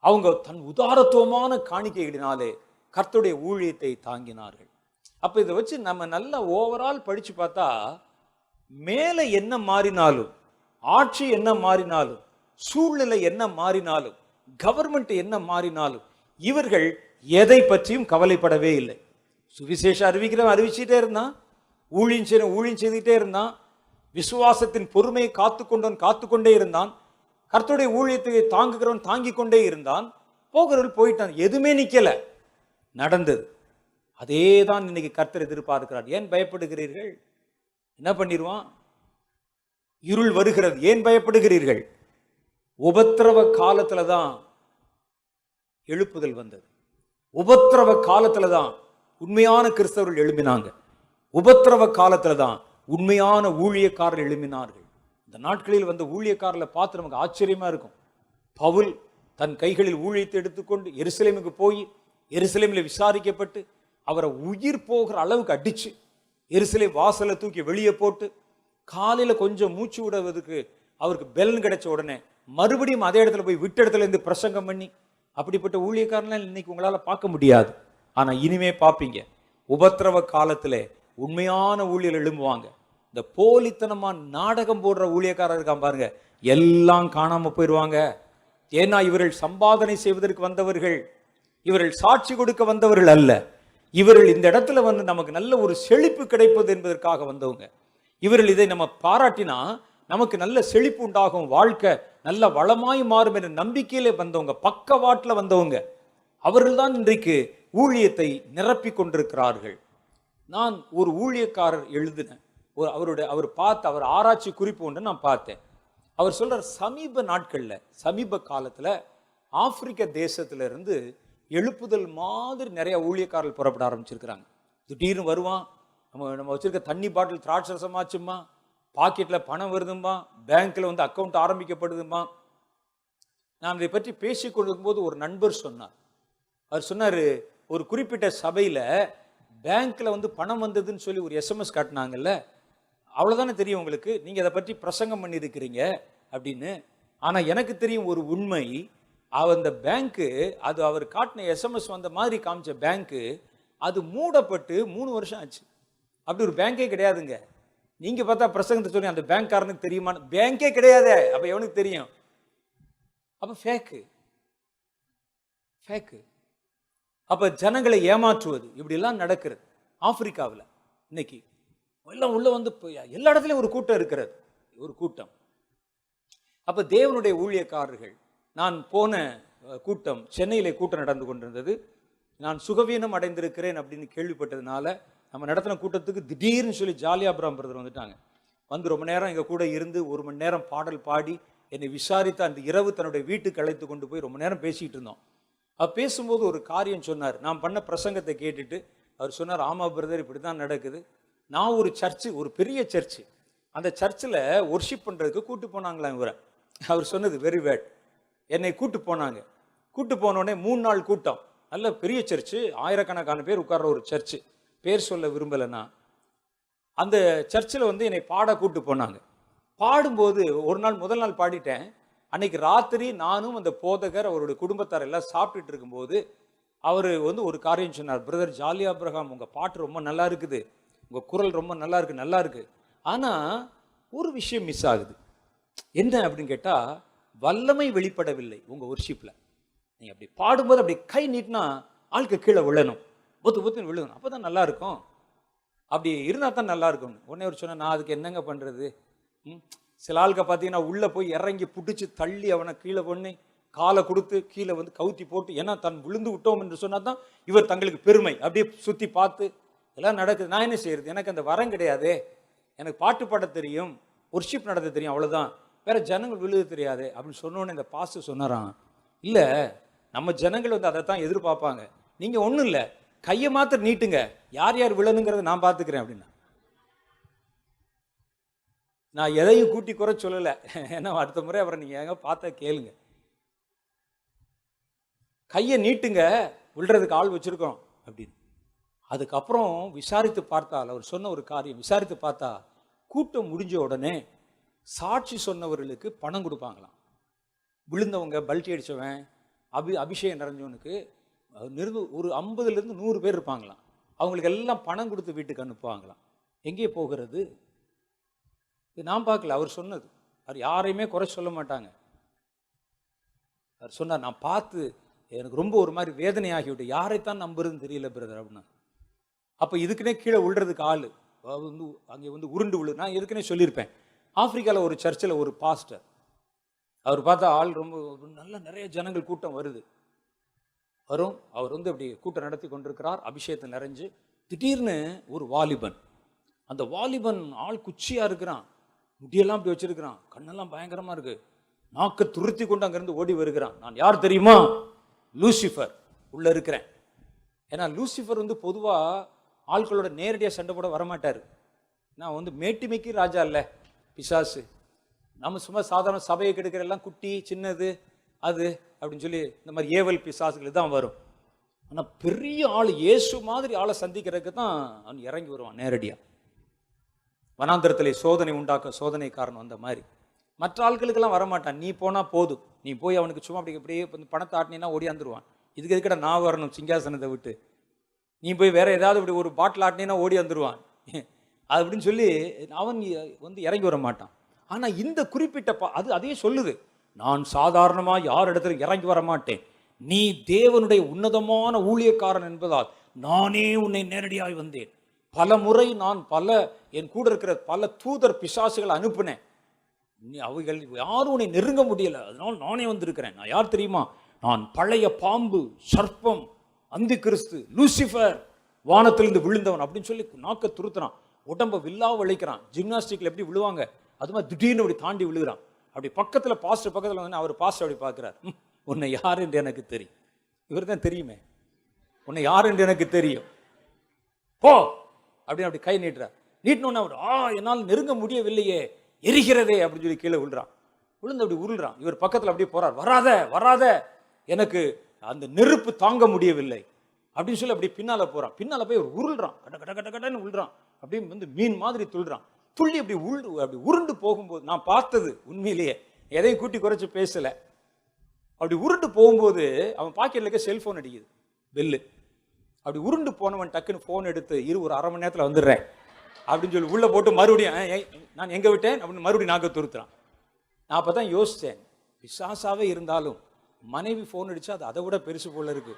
அவங்க தன் உதாரத்துவமான காணிக்கைகளினாலே கர்த்தருடைய ஊழியத்தை தாங்கினார்கள். அப்ப இதை வச்சு நம்ம நல்லா ஓவரால் படிச்சு பார்த்தா, மேலே என்ன மாறினாலும், ஆட்சி என்ன மாறினாலும், சூழ்நிலை என்ன மாறினாலும், கவர்மெண்ட் என்ன மாறினாலும், இவர்கள் எதை பற்றியும் கவலைப்படவே இல்லை. சுவிசேஷம் அறிவிக்கிறவன் அறிவிச்சுட்டே இருந்தான், ஊழியம் செய்துட்டே இருந்தான், விசுவாசத்தின் பொறுமையை காத்துக்கொண்டே இருந்தான், கர்த்தருடைய ஊழியத்தை தாங்குகிறவன் தாங்கி கொண்டே இருந்தான், போகிறவர்கள் போயிட்டான், எதுவுமே நிக்கல, நடந்தது. அதே தான் இன்னைக்கு கர்த்தர் எதிர்பார்க்கிறார். ஏன் பயப்படுகிறீர்கள்? என்ன பண்ணிடுவான்? இருள் வருகிறது, ஏன் பயப்படுகிறீர்கள்? உபத்திரவ காலத்துல தான் எழுப்புதல் வந்தது. உபத்திரவ காலத்துல தான் உண்மையான கிறிஸ்தவர்கள் எழும்பினாங்க. உபத்திரவ காலத்துல தான் உண்மையான ஊழியக்காரர்கள் எழும்பினார்கள். இந்த நாட்களில் வந்த ஊழியக்காரர்களை பார்த்து நமக்கு ஆச்சரியமா இருக்கும். பவுல் தன் கைகளில் ஊழியத்தை எடுத்துக்கொண்டு எருசலேமுக்கு போய் எருசலேமில் விசாரிக்கப்பட்டு அவரை உயிர் போகிற அளவுக்கு அடிச்சு எருசலேம் வாசலை தூக்கி வெளியே போட்டு காலையில கொஞ்சம் மூச்சு விடுவதற்கு அவருக்கு பெலன் கிடைச்ச உடனே மறுபடியும் அதே இடத்துல போய் விட்ட இடத்துல இருந்து பிரசங்கம் பண்ணி, அப்படிப்பட்ட ஊழியக்காரன்லாம் இன்னைக்கு உங்களால பார்க்க முடியாது. ஆனா இனிமே பார்ப்பீங்க, உபத்திரவ காலத்திலே உண்மையான ஊழியர் எழும்புவாங்க. இந்த போலித்தனமா நாடகம் போடுற ஊழியக்காரர் இருக்கான் பாருங்க, எல்லாம் காணாம போயிடுவாங்க. ஏன்னா இவர்கள் சம்பாதனை செய்வதற்கு வந்தவர்கள், இவர்கள் சாட்சி கொடுக்க வந்தவர்கள் அல்ல. இவர்கள் இந்த இடத்துல வந்து நமக்கு நல்ல ஒரு செழிப்பு கிடைப்பது என்பதற்காக வந்தவங்க. இவர்கள் இதை நம்ம பாராட்டினா நமக்கு நல்ல செழிப்பு உண்டாகும், வாழ்க்கை நல்ல வளமாய் மாறும் என்ற நம்பிக்கையிலே வந்தவங்க, பக்கவாட்டில் வந்தவங்க. அவர்கள்தான் இன்றைக்கு ஊழியத்தை நிரப்பி கொண்டிருக்கிறார்கள். நான் ஒரு ஊழியக்காரர் எழுதினேன், அவர் ஆராய்ச்சி குறிப்பு ஒன்று நான் பார்த்தேன். அவர் சொல்றார், சமீப நாட்கள்ல, சமீப காலத்துல ஆப்பிரிக்க தேசத்துல இருந்து எழுப்புதல் மாதிரி நிறைய ஊழியக்காரர்கள் புறப்பட ஆரம்பிச்சிருக்கிறாங்க. திடீர்னு வருவான், நம்ம வச்சிருக்க தண்ணி பாட்டில் திராட்சை ரசமாச்சுமா, பாக்கெட்ல பணம் வருதுமா, பேங்க்ல வந்து அக்கௌண்ட் ஆரம்பிக்கப்படுதுமா. நான் இதை பற்றி பேசிக் கொண்டிருக்கும் போது ஒரு நண்பர் சொன்னார். அவர் சொன்னாரு, ஒரு குறிப்பிட்ட சபையில பேங்க்ல வந்து பணம் வந்ததுன்னு சொல்லி ஒரு SMS காட்டினாங்கல்ல, அவ்வளவுதானே தெரியும் உங்களுக்கு, நீங்க அதை பற்றி பிரசங்கம் பண்ணி இருக்கிறீங்க அப்படின்னு. ஆனா எனக்கு தெரியும் ஒரு உண்மை, அந்த பேங்க்கு, அது அவர் காட்டின SMS வந்த மாதிரி காமிச்ச பேங்க்கு, அது மூடப்பட்டு 3 வருஷம் ஆச்சு. அப்படி ஒரு பேங்கே கிடையாதுங்க. நீங்க பார்த்தா பிரசங்கத்தை சொல்லி அந்த பேங்க்காரனுக்கு தெரியுமா? பேங்கே கிடையாது, அப்ப எவனுக்கு தெரியும்? அப்ப ஃபேக்கு. அப்ப ஜனங்களை ஏமாற்றுவது இப்படி எல்லாம் நடக்கிறது ஆப்பிரிக்காவில். இன்னைக்கு எல்லாம் உள்ள வந்து எல்லா இடத்துலயும் ஒரு கூட்டம் இருக்கிறது, ஒரு கூட்டம். அப்ப தேவனுடைய ஊழியக்காரர்கள், நான் போன கூட்டம் சென்னையிலே கூட்டம் நடந்து கொண்டிருந்தது. நான் சுகவீனம் அடைந்திருக்கிறேன் அப்படின்னு கேள்விப்பட்டதுனால நம்ம நடத்தின கூட்டத்துக்கு திடீர்னு சொல்லி ஜாலியாபுரம் பிரதர் வந்துட்டாங்க. வந்து ரொம்ப நேரம் எங்கள் கூட இருந்து 1 மணி நேரம் பாடல் பாடி என்னை விசாரித்து அந்த இரவு தன்னுடைய வீட்டுக்கு அழைத்து கொண்டு போய் ரொம்ப நேரம் பேசிகிட்டு இருந்தோம். அவர் பேசும்போது ஒரு காரியம் சொன்னார். நான் பண்ண பிரசங்கத்தை கேட்டுட்டு அவர் சொன்னார், ஆமா பிரதர், இப்படி தான் நடக்குது. நான் ஒரு சர்ச்சு, ஒரு பெரிய சர்ச்சு, அந்த சர்ச்சில் ஒர்ஷிப் பண்ணுறதுக்கு கூட்டு போனாங்களாம் இவரை. அவர் சொன்னது வெரி பேட். என்னை கூட்டு போனாங்க. கூட்டு போனோடனே 3 நாள் கூட்டம், நல்ல பெரிய சர்ச்சு, ஆயிரக்கணக்கான பேர் உட்கார்ற ஒரு சர்ச்சு, பேர் சொல்ல விரும்பலைன்னா. அந்த சர்ச்சில் வந்து என்னை பாட கூட்டு போனாங்க. பாடும்போது ஒரு நாள், முதல் நாள் பாடிட்டேன். அன்னைக்கு ராத்திரி நானும் அந்த போதகர் அவருடைய குடும்பத்தார் எல்லாம் சாப்பிட்டுட்டு இருக்கும்போது அவர் வந்து ஒரு காரியம் சொன்னார். பிரதர் ஜாலி ஆபிரகாம், உங்கள் பாட்டு ரொம்ப நல்லா இருக்குது, உங்கள் குரல் ரொம்ப நல்லா இருக்கு. ஆனால் ஒரு விஷயம் மிஸ் ஆகுது. என்ன அப்படின்னு கேட்டால், வல்லமை வெளிப்படவில்லை உங்கள் ஒர்ஷிப்பில். நீங்கள் அப்படி பாடும்போது அப்படி கை நீட்டினா ஆளுக்கு கீழே விழணும், பொத்துன்னு விழுகணும், அப்போ தான் நல்லா இருக்கும். அப்படி இருந்தால் தான் நல்லா இருக்கும். உடனே ஒரு சொன்ன, நான் அதுக்கு என்னங்க பண்ணுறது? சில ஆளுக்க பார்த்தீங்கன்னா உள்ளே போய் இறங்கி பிடிச்சி தள்ளி அவனை கீழே பண்ணி காலை கொடுத்து கீழே வந்து கவுத்தி போட்டு, ஏன்னா தன் விழுந்து விட்டோம் என்று சொன்னால் தான் இவர் தங்களுக்கு பெருமை, அப்படியே சுற்றி பார்த்து எல்லாம் நடக்குது. நான் என்ன செய்யறது? எனக்கு அந்த வரம் கிடையாது. எனக்கு பாட்டு பாட தெரியும், ஒர்ஷிப் நடத்த தெரியும், அவ்வளோதான். வேற ஜனங்கள் விழுது தெரியாது அப்படின்னு சொன்னோன்னே இந்த பாஸ்டர் சொன்னாராம், இல்லை நம்ம ஜனங்கள் வந்து அதை தான் எதிர்பார்ப்பாங்க. நீங்கள் ஒன்றும் இல்லை, கையை மாத்திரம் நீட்டுங்க, யார் யார் விழணுங்கிறத நான் பார்த்துக்கிறேன் அப்படின்னா. நான் எதையும் கூட்டி குறை சொல்லலை, ஏன்னா அடுத்த முறை அவரை நீங்கள் எங்க பார்த்தா கேளுங்க. கையை நீட்டுங்க, விழுறதுக்கு ஆள் வச்சிருக்கோம் அப்படின்னு. அதுக்கப்புறம் விசாரித்து பார்த்தால், அவர் சொன்ன ஒரு காரியம் விசாரித்து பார்த்தா, கூட்டம் முடிஞ்ச உடனே சாட்சி சொன்னவர்களுக்கு பணம் கொடுப்பாங்களாம். விழுந்தவங்க, பல்ட்டி அடித்தவன், அபிஷேகம் நிறைஞ்சவனுக்கு ஒரு 50லேருந்து 100 பேர் இருப்பாங்களாம். அவங்களுக்கு எல்லாம் பணம் கொடுத்து வீட்டுக்கு அனுப்புவாங்களாம். எங்கே போகிறது? நான் பார்க்கல, அவர் சொன்னது. அவர் யாரையுமே குறை சொல்ல மாட்டாங்க. அவர் சொன்னார், நான் பார்த்து எனக்கு ரொம்ப ஒரு மாதிரி வேதனையாகிவிட்டு, யாரைத்தான் நம்புறதுன்னு தெரியல பிரதர் அப்படின்னா. அப்போ இதுக்குன்னே கீழே விழுறதுக்கு ஆள் வந்து அங்கே வந்து உருண்டு விழு. நான் எதுக்குன்னே சொல்லியிருப்பேன். ஆப்பிரிக்காவில் ஒரு சர்ச்சில் ஒரு பாஸ்டர், அவர் பார்த்தா ஆள் ரொம்ப நல்ல நிறைய ஜனங்கள் கூட்டம் வருது. அவர் வந்து அப்படி கூட்டம் நடத்தி கொண்டிருக்கிறார், அபிஷேகத்தை நிறைஞ்சு. திடீர்னு ஒரு வாலிபன், அந்த வாலிபன் ஆள் குச்சியாக இருக்கிறான், முடியெல்லாம் அப்படி வச்சிருக்கிறான், கண்ணெல்லாம் பயங்கரமாக இருக்கு, நாக்கை துருத்தி கொண்டு அங்கேருந்து ஓடி வருகிறான். நான் யார் தெரியுமா? லூசிஃபர் உள்ளே இருக்கிறேன். ஏன்னா லூசிஃபர் வந்து பொதுவாக ஆட்களோட நேரடியாக சண்டை போட வரமாட்டார். நான் வந்து மேட்டிமைக்கு ராஜா இல்லை, பிசாசு. நம்ம சும்மா சாதாரண சபையை கெடுக்கிற எல்லாம் குட்டி சின்னது அது அப்படின்னு சொல்லி இந்த மாதிரி ஏவல் பிசாசுகள் தான் வரும். ஆனால் பெரிய ஆள், இயேசு மாதிரி ஆளை சந்திக்கிறதுக்கு தான் அவன் இறங்கி வருவான் நேரடியாக. வனாந்திரத்தில் சோதனை உண்டாக்க சோதனைக்காரன் வந்த மாதிரி. மற்ற ஆட்களுக்கெல்லாம் வரமாட்டான். நீ போனால் போதும், நீ போய் அவனுக்கு சும்மா அப்படியே பணத்தை ஆட்டினா ஓடியாந்துருவான். இதுக்கு எதுக்கடா நான் வரணும் சிங்காசனத்தை விட்டு நீ போய் வேற ஏதாவது இப்படி ஒரு பாட்டில் ஆட்டினா ஓடி வந்துடுவான் அப்படின்னு சொல்லி அவன் வந்து இறங்கி வர மாட்டான். ஆனால் இந்த குறிப்பிட்ட அதே சொல்லுது, நான் சாதாரணமாக யார் இடத்துல இறங்கி வர மாட்டேன், நீ தேவனுடைய உன்னதமான ஊழியக்காரன் என்பதால் நானே உன்னை நேரடியாக வந்தேன். பல முறை நான் என் கூட இருக்கிற பல தூதர் பிசாசுகளை அனுப்புனேன், அவைகள் யாரும் உன்னை நெருங்க முடியல, அதனால் நானே வந்திருக்கிறேன். நான் யார் தெரியுமா? நான் பழைய பாம்பு, சர்ப்பம், அந்தி கிறிஸ்து, லூசிஃபர், வானத்திலிருந்து விழுந்தவன் அப்படின்னு சொல்லி நாக்க துருத்துறான், உடம்ப வில்லா வளைக்கிறான். ஜிம்னாஸ்டிக்ல எப்படி விழுவாங்க அது மாதிரி திடீர்னு அப்படி தாண்டி விழுகிறான். அப்படி பக்கத்தில் பாஸ்டர் பக்கத்தில் வந்து அவர் பாஸ்டர் அப்படி பார்க்குறார், உன்னை யார் என்று எனக்கு தெரியும். இவர் தான் தெரியுமே, உன்னை யார் என்று எனக்கு தெரியும், போ அப்படின்னு அப்படி கை நீட்டுறார். நீட்டினோன்னு அவர் என்னால் நெருங்க முடியவில்லையே, எரிகிறதே அப்படின்னு சொல்லி கீழே விழுறான். விழுந்து அப்படி உருள்றான். இவர் பக்கத்தில் அப்படியே போறார், வராத வராத, எனக்கு அந்த நெருப்பு தாங்க முடியவில்லை அப்படின்னு சொல்லி அப்படி பின்னால போறான். பின்னால போய் உருள்றான், கட்ட கட்ட கட்ட கட்டன்னு உருள்றான். அப்படியே வந்து மீன் மாதிரி துள்ளுறான். துள்ளி அப்படி அப்படி உருண்டு போகும்போது நான் பார்த்தது உண்மையிலேயே, எதையும் கூட்டி குறைச்சி பேசல. அப்படி உருண்டு போகும்போது அவன் பாக்கெட்ல இருக்க செல்போன் அடிக்குது, பெல்லு. அப்படி உருண்டு போனவன் டக்குன்னு போன் எடுத்து, ஒரு அரை மணி நேரத்தில் வந்துடுறேன் அப்படின்னு சொல்லி உள்ள போட்டு மறுபடியும் நான் எங்க விட்டேன் அப்படின்னு மறுபடியும் நாக்க துருத்துறான். நான் அப்பதான் யோசிச்சேன், பிசாசாவே இருந்தாலும் மனைவி போன் அடிச்சா அது அதை விட பெருசு போல இருக்கு.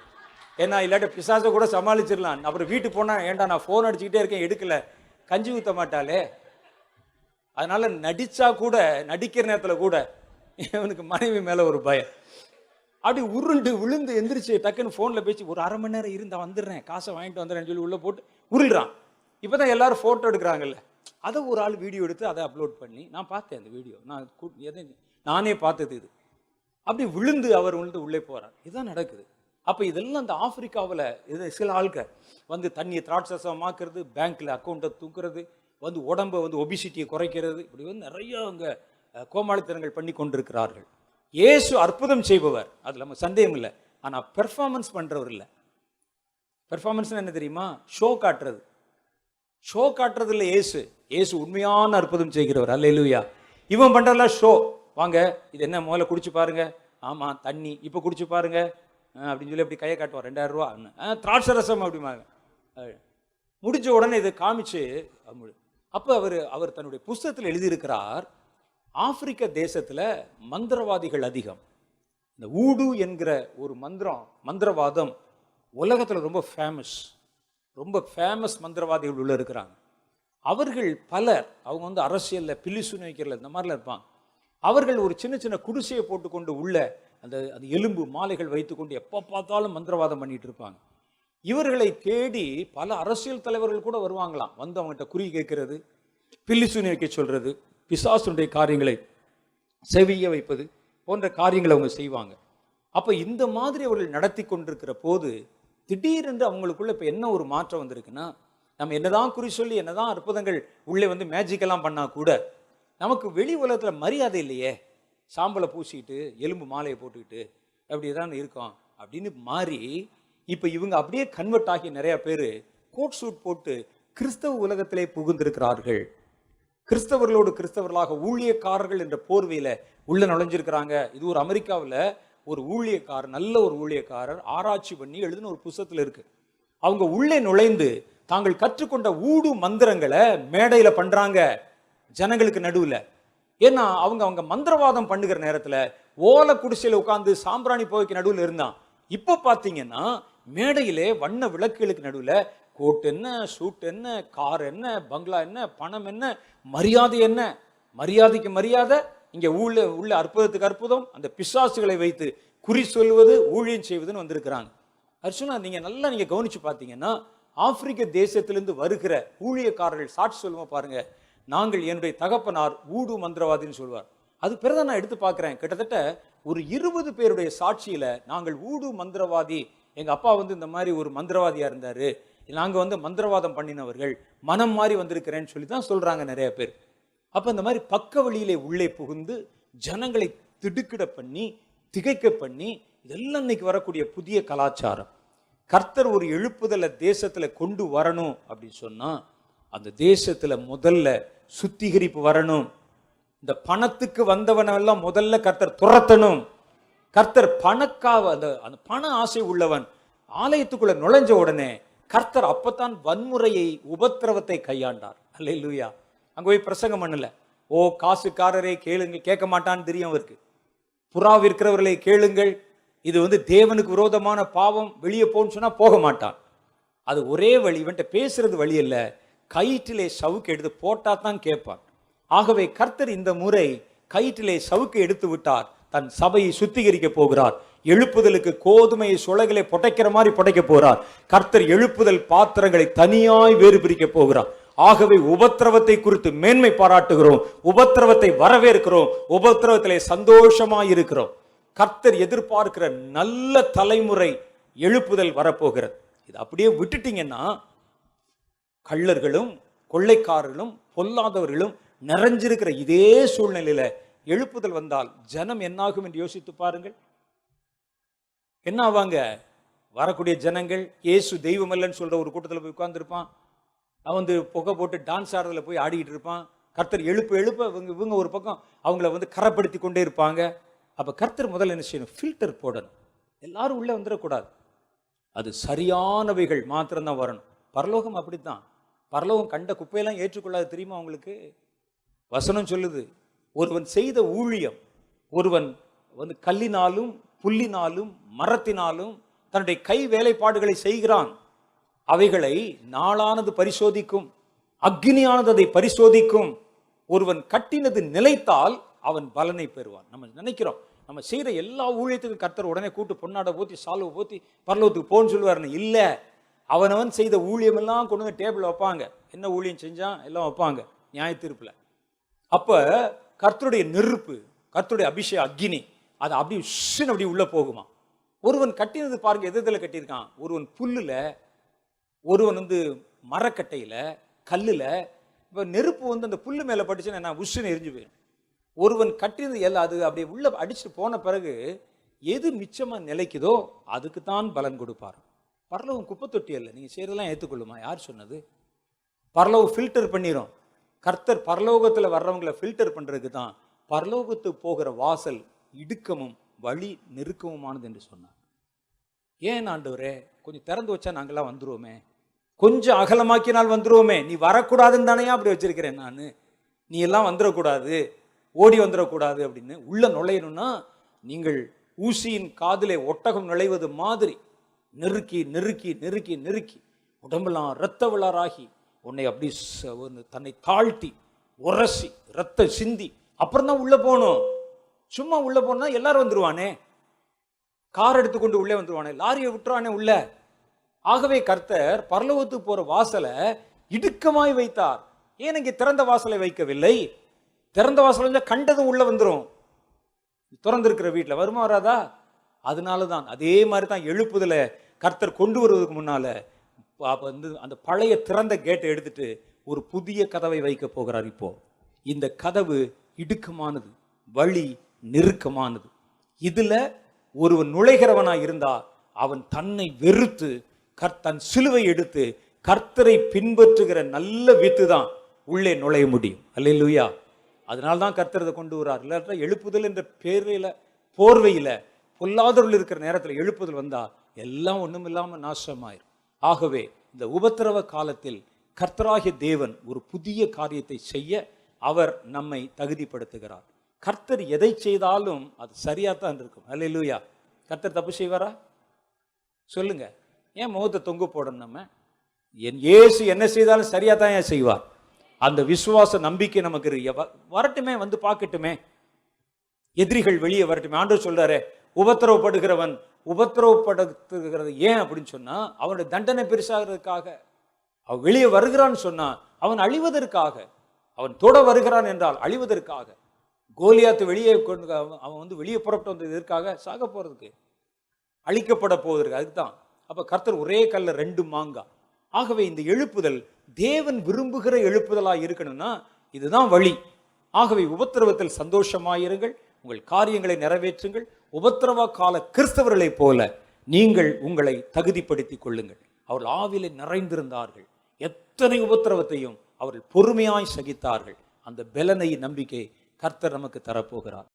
ஏன்னா இல்லாட்ட பிசாசை கூட சமாளிச்சிடலாம். அப்புறம் வீட்டுக்கு போனா, ஏன்டா நான் போன் அடிச்சுக்கிட்டே இருக்கேன் எடுக்கல, கஞ்சி ஊத்த மாட்டாளே. அதனால நடிச்சா கூட, நடிக்கிற நேரத்தில் கூட இவனுக்கு மனைவி மேல ஒரு பயம். அப்படி உருண்டு விழுந்து எந்திரிச்சு டக்குன்னு போன்ல பேசி, ஒரு அரை மணி நேரம் இருந்தா வந்துடுறேன், காசை வாங்கிட்டு வந்துடுறேன்னு சொல்லி உள்ள போட்டு உருள்றான். இப்பதான் எல்லாரும் போட்டோ எடுக்கிறாங்கல்ல, அதை ஒரு ஆள் வீடியோ எடுத்து அதை அப்லோட் பண்ணி நான் பார்த்தேன். அந்த வீடியோ நானே பார்த்தது இது. அப்படி விழுந்து அவர் உள்ளே போறார். இதுதான் நடக்குது. அப்ப இதெல்லாம் அந்த ஆப்பிரிக்காவில் சில ஆட்கள் வந்து தண்ணியை திராட்சசமாக்குறது, பேங்க்ல அக்கௌண்ட்டை தூக்குறது, வந்து உடம்பை வந்து ஒபிசிட்டியை குறைக்கிறது, இப்படி வந்து நிறைய அவங்க கோமாளித்தனங்கள் பண்ணி கொண்டிருக்கிறார்கள். இயேசு அற்புதம் செய்பவர், அதுல நம்ம சந்தேகம் இல்லை. ஆனா பெர்ஃபார்மன்ஸ் பண்றவர் இல்லை. பெர்ஃபார்மன்ஸ் என்ன தெரியுமா? ஷோ காட்டுறது. ஷோ காட்டுறது இல்லை இயேசு உண்மையான அற்புதம் செய்கிறவர். அல்லேலூயா. இவன் பண்றல ஷோ. வாங்க இது என்ன முதல்ல குடிச்சு பாருங்க, ஆமா தண்ணி, இப்ப குடிச்சு பாருங்க அப்படின்னு சொல்லி அப்படி கையை காட்டுவார். 2000 ரூபா திராட்சை ரசம் அப்படிமாங்க. முடிஞ்ச உடனே இதை காமிச்சு, அப்ப அவர் தன்னுடைய புஸ்தகத்தில் எழுதியிருக்கிறார், ஆப்பிரிக்க தேசத்துல மந்திரவாதிகள் அதிகம். இந்த ஊடு என்கிற ஒரு மந்திரவாதம் உலகத்துல ரொம்ப ஃபேமஸ் மந்திரவாதிகள் உள்ள இருக்கிறாங்க. அவர்கள் பலர், அவங்க வந்து அரசியல்ல பில்லிசுன்னு வைக்கிறல இந்த மாதிரிலாம் இருப்பாங்க. அவர்கள் ஒரு சின்ன சின்ன குடிசையை போட்டுக்கொண்டு உள்ள அந்த எலும்பு மாலைகள் வைத்துக்கொண்டு எப்போ பார்த்தாலும் மந்திரவாதம் பண்ணிட்டு இருப்பாங்க. இவர்களை தேடி பல அரசியல் தலைவர்கள் கூட வருவாங்களாம். வந்து அவங்ககிட்ட குறி கேட்கறது, பில்லிசுனி வைக்க சொல்றது, பிசாசுடைய காரியங்களை செவிய வைப்பது போன்ற காரியங்களை அவங்க செய்வாங்க. அப்ப இந்த மாதிரி அவர்கள் நடத்தி கொண்டிருக்கிற போது திடீரென்று அவங்களுக்குள்ள இப்ப என்ன ஒரு மாற்றம் வந்திருக்குன்னா, நம்ம என்னதான் குறி சொல்லி என்னதான் அற்புதங்கள் உள்ளே வந்து மேஜிக்கெல்லாம் பண்ணா கூட நமக்கு வெளி உலகத்துல மரியாதை இல்லையே. சாம்பலை பூசிக்கிட்டு எலும்பு மாலையை போட்டுக்கிட்டு அப்படிதான் இருக்கோம் அப்படின்னு மாறி, இப்ப இவங்க அப்படியே கன்வெர்ட் ஆகி நிறைய பேர் கோட் சூட் போட்டு கிறிஸ்தவ உலகத்திலே புகுந்திருக்கிறார்கள். கிறிஸ்தவர்களோடு கிறிஸ்தவர்களாக ஊழியக்காரர்கள் என்ற போர்வையில உள்ள நுழைஞ்சிருக்கிறாங்க. இது ஒரு அமெரிக்காவில் ஒரு ஊழியக்காரர், நல்ல ஒரு ஊழியக்காரர் ஆராய்ச்சி பண்ணி எழுதின ஒரு புத்தகத்தில் இருக்கு. அவங்க உள்ளே நுழைந்து தாங்கள் கற்றுக்கொண்ட ஊடு மந்திரங்களை மேடையில பண்றாங்க ஜனங்களுக்கு நடுவில். ஏன்னா அவங்க மந்திரவாதம் பண்ணுகிற நேரத்தில் ஓலை குடிசையில் உட்கார்ந்து சாம்பிராணி புகைக்கு நடுவில் இருந்தான். இப்போ பார்த்தீங்கன்னா மேடையிலே வண்ண விளக்குகளுக்கு நடுவில் கோட் என்ன, சூட் என்ன, கார் என்ன, பங்களா என்ன, பணம் என்ன, மரியாதை என்ன, மரியாதைக்கு மரியாதை, இங்கே உள்ள அற்புதத்துக்கு அற்புதம், அந்த பிசாசுகளை வைத்து குறி சொல்வது, ஊழியம் செய்வதுன்னு வந்திருக்கிறாங்க. அர்ச்சுனா நீங்க கவனிச்சு பார்த்தீங்கன்னா ஆப்பிரிக்க தேசத்திலிருந்து வருகிற ஊழியக்காரர்கள் சாட்சி சொல்லுவோம் பாருங்க. நாங்கள் என்னுடைய தகப்பனார் ஊடு மந்திரவாதின்னு சொல்வார். அது பிறகு நான் எடுத்து பார்க்குறேன், கிட்டத்தட்ட ஒரு 20 பேருடைய சாட்சியில நாங்கள் ஊடு மந்திரவாதி, எங்க அப்பா வந்து இந்த மாதிரி ஒரு மந்திரவாதியா இருந்தாரு, நாங்க வந்து மந்திரவாதம் பண்ணினவர்கள், மனம் மாறி வந்திருக்கிறேன்னு சொல்லி தான் சொல்றாங்க நிறைய பேர். அப்ப இந்த மாதிரி பக்க வழியிலே உள்ளே புகுந்து ஜனங்களை திடுக்கிட பண்ணி திகைக்க பண்ணி, இதெல்லாம் இன்னைக்கு வரக்கூடிய புதிய கலாச்சாரம். கர்த்தர் ஒரு எழுப்புதலை தேசத்துல கொண்டு வரணும் அப்படின்னு சொன்னா அந்த தேசத்துல முதல்ல சுத்திகரிப்பு வரணும். இந்த பணத்துக்கு வந்தவனெல்லாம் முதல்ல கர்த்தர் துரத்தணும். கர்த்தர் அந்த பண ஆசை உள்ளவன் ஆலயத்துக்குள்ள நுழைஞ்ச உடனே கர்த்தர் அப்பத்தான் வன்முறையை, உபத்திரவத்தை கையாண்டார். அல்லேலூயா. அங்க போய் பிரசங்கம் பண்ணல. ஓ காசுக்காரரே கேளுங்க, கேட்க மாட்டான்னு தெரியும் அவருக்கு. புறா விற்கிறவர்களை கேளுங்கள், இது தேவனுக்கு விரோதமான பாவம், வெளியே போன்னு சொன்னா போக மாட்டான். அது ஒரே வழி, இவன்ட்ட பேசுறது வழி இல்ல, கயிற்றிலே சவுக்கு எடுத்து போட்டா தான் கேட்பான். ஆகவே கர்த்தர் இந்த முறை கயிற்றிலே சவுக்கு எடுத்து விட்டார். தன் சபையை சுத்திகரிக்க போகிறார். எழுப்புதலுக்கு கோதுமையை சுளைகளை புடைக்கிற மாதிரி புடைக்க போறார். கர்த்தர் எழுப்புதல் பாத்திரங்களை தனியாய் வேறு பிரிக்க போகிறார். ஆகவே உபத்திரவத்தை குறித்து மேன்மை பாராட்டுகிறோம், உபத்திரவத்தை வரவேற்கிறோம், உபத்திரவத்திலே சந்தோஷமாய் இருக்கிறோம். கர்த்தர் எதிர்பார்க்கிற நல்ல தலைமுறை எழுப்புதல் வரப்போகிறது. இது அப்படியே விட்டுட்டீங்கன்னா கள்ளர்களும் கொள்ளைக்காரர்களும் பொல்லாதவர்களும் நிறைஞ்சிருக்கிற இதே சூழ்நிலையில எழுப்புதல் வந்தால் ஜனம் என்னாகும் என்று யோசித்து பாருங்கள். என்ன ஆவாங்க? வரக்கூடிய ஜனங்கள் இயேசு தெய்வம் இல்லைன்னு சொல்ற ஒரு கூட்டத்தில் போய் உட்கார்ந்துருப்பான். அவன் புகை போட்டு டான்ஸ் ஆடுறதுல போய் ஆடிக்கிட்டு இருப்பான். கர்த்தர் எழுப்ப எழுப்ப இவங்க ஒரு பக்கம் அவங்கள கரப்படுத்தி கொண்டே இருப்பாங்க. அப்ப கர்த்தர் முதல்ல என்ன செய்யணும்? ஃபில்டர் போடணும். எல்லாரும் உள்ள வந்துடக்கூடாது. அது சரியானவைகள் மாத்திரம்தான் வரணும். பரலோகம் அப்படித்தான். பரலோகம் கண்ட குப்பையெல்லாம் ஏற்றுக்கொள்ளாது. தெரியுமா உங்களுக்கு? வசனம் சொல்லுது, ஒருவன் செய்த ஊழியம், ஒருவன் கல்லினாலும் புல்லினாலும் மரத்தினாலும் தன்னுடைய கை வேலைப்பாடுகளை செய்கிறான். அவைகளை நாளானது பரிசோதிக்கும், அக்னியானது அதை பரிசோதிக்கும். ஒருவன் கட்டினது நிலைத்தால் அவன் பலனை பெறுவான். நம்ம நினைக்கிறோம் நம்ம செய்யற எல்லா ஊழியத்துக்கும் கர்த்தர் உடனே கூட்டு பொன்னாடை போத்தி சால்வை போத்தி பரலோகத்துக்கு போன்னு சொல்லுவாருன்னு இல்லை. அவனவன் செய்த ஊழியம் எல்லாம் கொண்டு வந்து டேபிள் வைப்பாங்க. என்ன ஊழியம் செஞ்சான் எல்லாம் வைப்பாங்க நியாய தீர்ப்புல. அப்ப கர்த்தருடைய நெருப்பு, கர்த்தருடைய அபிஷேக அக்னி அது அப்படி உள்ள போகுமா. ஒருவன் கட்டினது பாருங்க, எதில் கட்டியிருக்கான்? ஒருவன் புல்லுல, ஒருவன் மரக்கட்டையில, கல்லுல. இப்ப நெருப்பு அந்த புல்லு மேல பட்டுச்சுன்னா என்ன? உஷ்ணு எரிஞ்சு போயிடும். ஒருவன் கட்டினது எல்லாம் அது அப்படியே உள்ள அடிச்சுட்டு போன பிறகு எது மிச்சமா நிலைக்குதோ அதுக்கு தான் பலன் கொடுப்பார். பரலோகம் குப்பை தொட்டி அல்ல. நீங்க செய்யறதெல்லாம் ஏற்றுக்கொள்ளுமா? யார் சொன்னது? பரலோகம் ஃபில்டர் பண்ணிடும். கர்த்தர் பரலோகத்துல வர்றவங்களை ஃபில்டர் பண்றதுக்கு தான் பரலோகத்துக்கு போகிற வாசல் இடுக்கமும் வழி நெருக்கமுமானது என்று சொன்னார். ஏன் ஆண்டவரே கொஞ்சம் திறந்து வச்சா நாங்கெல்லாம் வந்துருவோமே, கொஞ்சம் அகலமாக்கினால் வந்துருவோமே, நீ வரக்கூடாதுன்னு தானே அப்படி வச்சிருக்கிறேன் நான், நீ எல்லாம் வந்துடக்கூடாது, ஓடி வந்துடக்கூடாது அப்படின்னு உள்ள நுழையணும்னா நீங்கள் ஊசியின் காதிலே ஒட்டகம் நுழைவது மாதிரி நெருக்கி நெருக்கி நெருக்கி நெருக்கி உடம்பெல்லாம் இரத்த விளாராகி உன்னை அப்படி தன்னை தாழ்த்தி உரசி ரத்த சிந்தி அப்புறம் தான் உள்ள போகணும். சும்மா உள்ள போனா எல்லாரும் வந்துருவானே, கார் எடுத்துக்கொண்டு உள்ளே வந்துருவானே, லாரியை விட்டுருவானே உள்ள. ஆகவே கர்த்தர் பரலோகத்துக்கு போற வாசலை இடுக்கமாய் வைத்தார். ஏன் இங்கே திறந்த வாசலை வைக்கவில்லை? திறந்த வாசல் கண்டதும் உள்ள வந்துடும். திறந்திருக்கிற வீட்டில் வருமா வராதா? அதனாலதான் அதே மாதிரி தான் எழுப்புதல கர்த்தர் கொண்டு வருவதற்கு முன்னால அந்த பழைய திறந்த கேட்டை எடுத்துட்டு ஒரு புதிய கதவை வைக்க போகிறார். இப்போ இந்த கதவு இடுக்கமானது, வழி நெருக்கமானது. இதுல ஒருவன் நுழைகிறவனா இருந்தா அவன் தன்னை வெறுத்து தன் சிலுவை எடுத்து கர்த்தரை பின்பற்றுகிற நல்ல வித்து தான் உள்ளே நுழைய முடியும். அல்லேலூயா. அதனால்தான் கர்த்தர் இதை கொண்டு வர்றார். இல்லாட்டா எழுப்புதல் என்ற பேரில போர்வையில பொல்லாதவர்கள் இருக்கிற நேரத்தில் எழுப்புதல் வந்தா எல்லாம் ஒண்ணும் இல்லாம நாசமாயிரும். ஆகவே இந்த உபத்திரவ காலத்தில் கர்த்தராகிய தேவன் ஒரு புதிய காரியத்தை செய்ய அவர் நம்மை தகுதிப்படுத்துகிறார். கர்த்தர் எதை செய்தாலும் அது சரியாத்தான் இருக்கும். அல்லேலூயா. கர்த்தர் தப்பு செய்வாரா? சொல்லுங்க. ஏன் முகத்தை தொங்க போடணும்? நம்ம என் இயேசு என்ன செய்தாலும் சரியா தான் ஏன் செய்வார். அந்த விசுவாச நம்பிக்கை நமக்கு வரட்டுமே, வந்து பார்க்கட்டுமே, எதிரிகள் வெளியே வரட்டுமே. ஆண்டவர் சொல்றாரு, உபத்திரவப்படுகிறவன் உபத்திரவப்படுத்துகிறது ஏன் அப்படின்னு சொன்னா அவனுடைய தண்டனை பெருசாகிறதுக்காக. அவன் வெளியே வருகிறான்னு சொன்னா அவன் அழிவதற்காக. அவன் தொட வருகிறான் என்றால் அழிவதற்காக. கோலியாத்து வெளியே கொண்டு அவன் வெளியே புறப்பட்டு வந்தது எதற்காக? சாக போறதுக்கு, அழிக்கப்பட போவதற்கு. அதுதான். அப்ப கர்த்தர் ஒரே கல்ல ரெண்டு மாங்கா. ஆகவே இந்த எழுப்புதல் தேவன் விரும்புகிற எழுப்புதலாக இருக்கணும்னா இதுதான் வழி. ஆகவே உபத்திரவத்தில் சந்தோஷமாயிருங்கள், உங்கள் காரியங்களை நிறைவேற்றுங்கள். உபத்திரவ கால கிறிஸ்தவர்களை போல நீங்கள் உங்களை தகுதிப்படுத்திக் கொள்ளுங்கள். அவர்கள் ஆவிலே நிறைந்திருந்தார்கள். எத்தனை உபத்திரவத்தையும் அவர்கள் பொறுமையாய் சகித்தார்கள். அந்த பலனை நம்பிக்கை கர்த்தர் நமக்கு தரப்போகிறார்.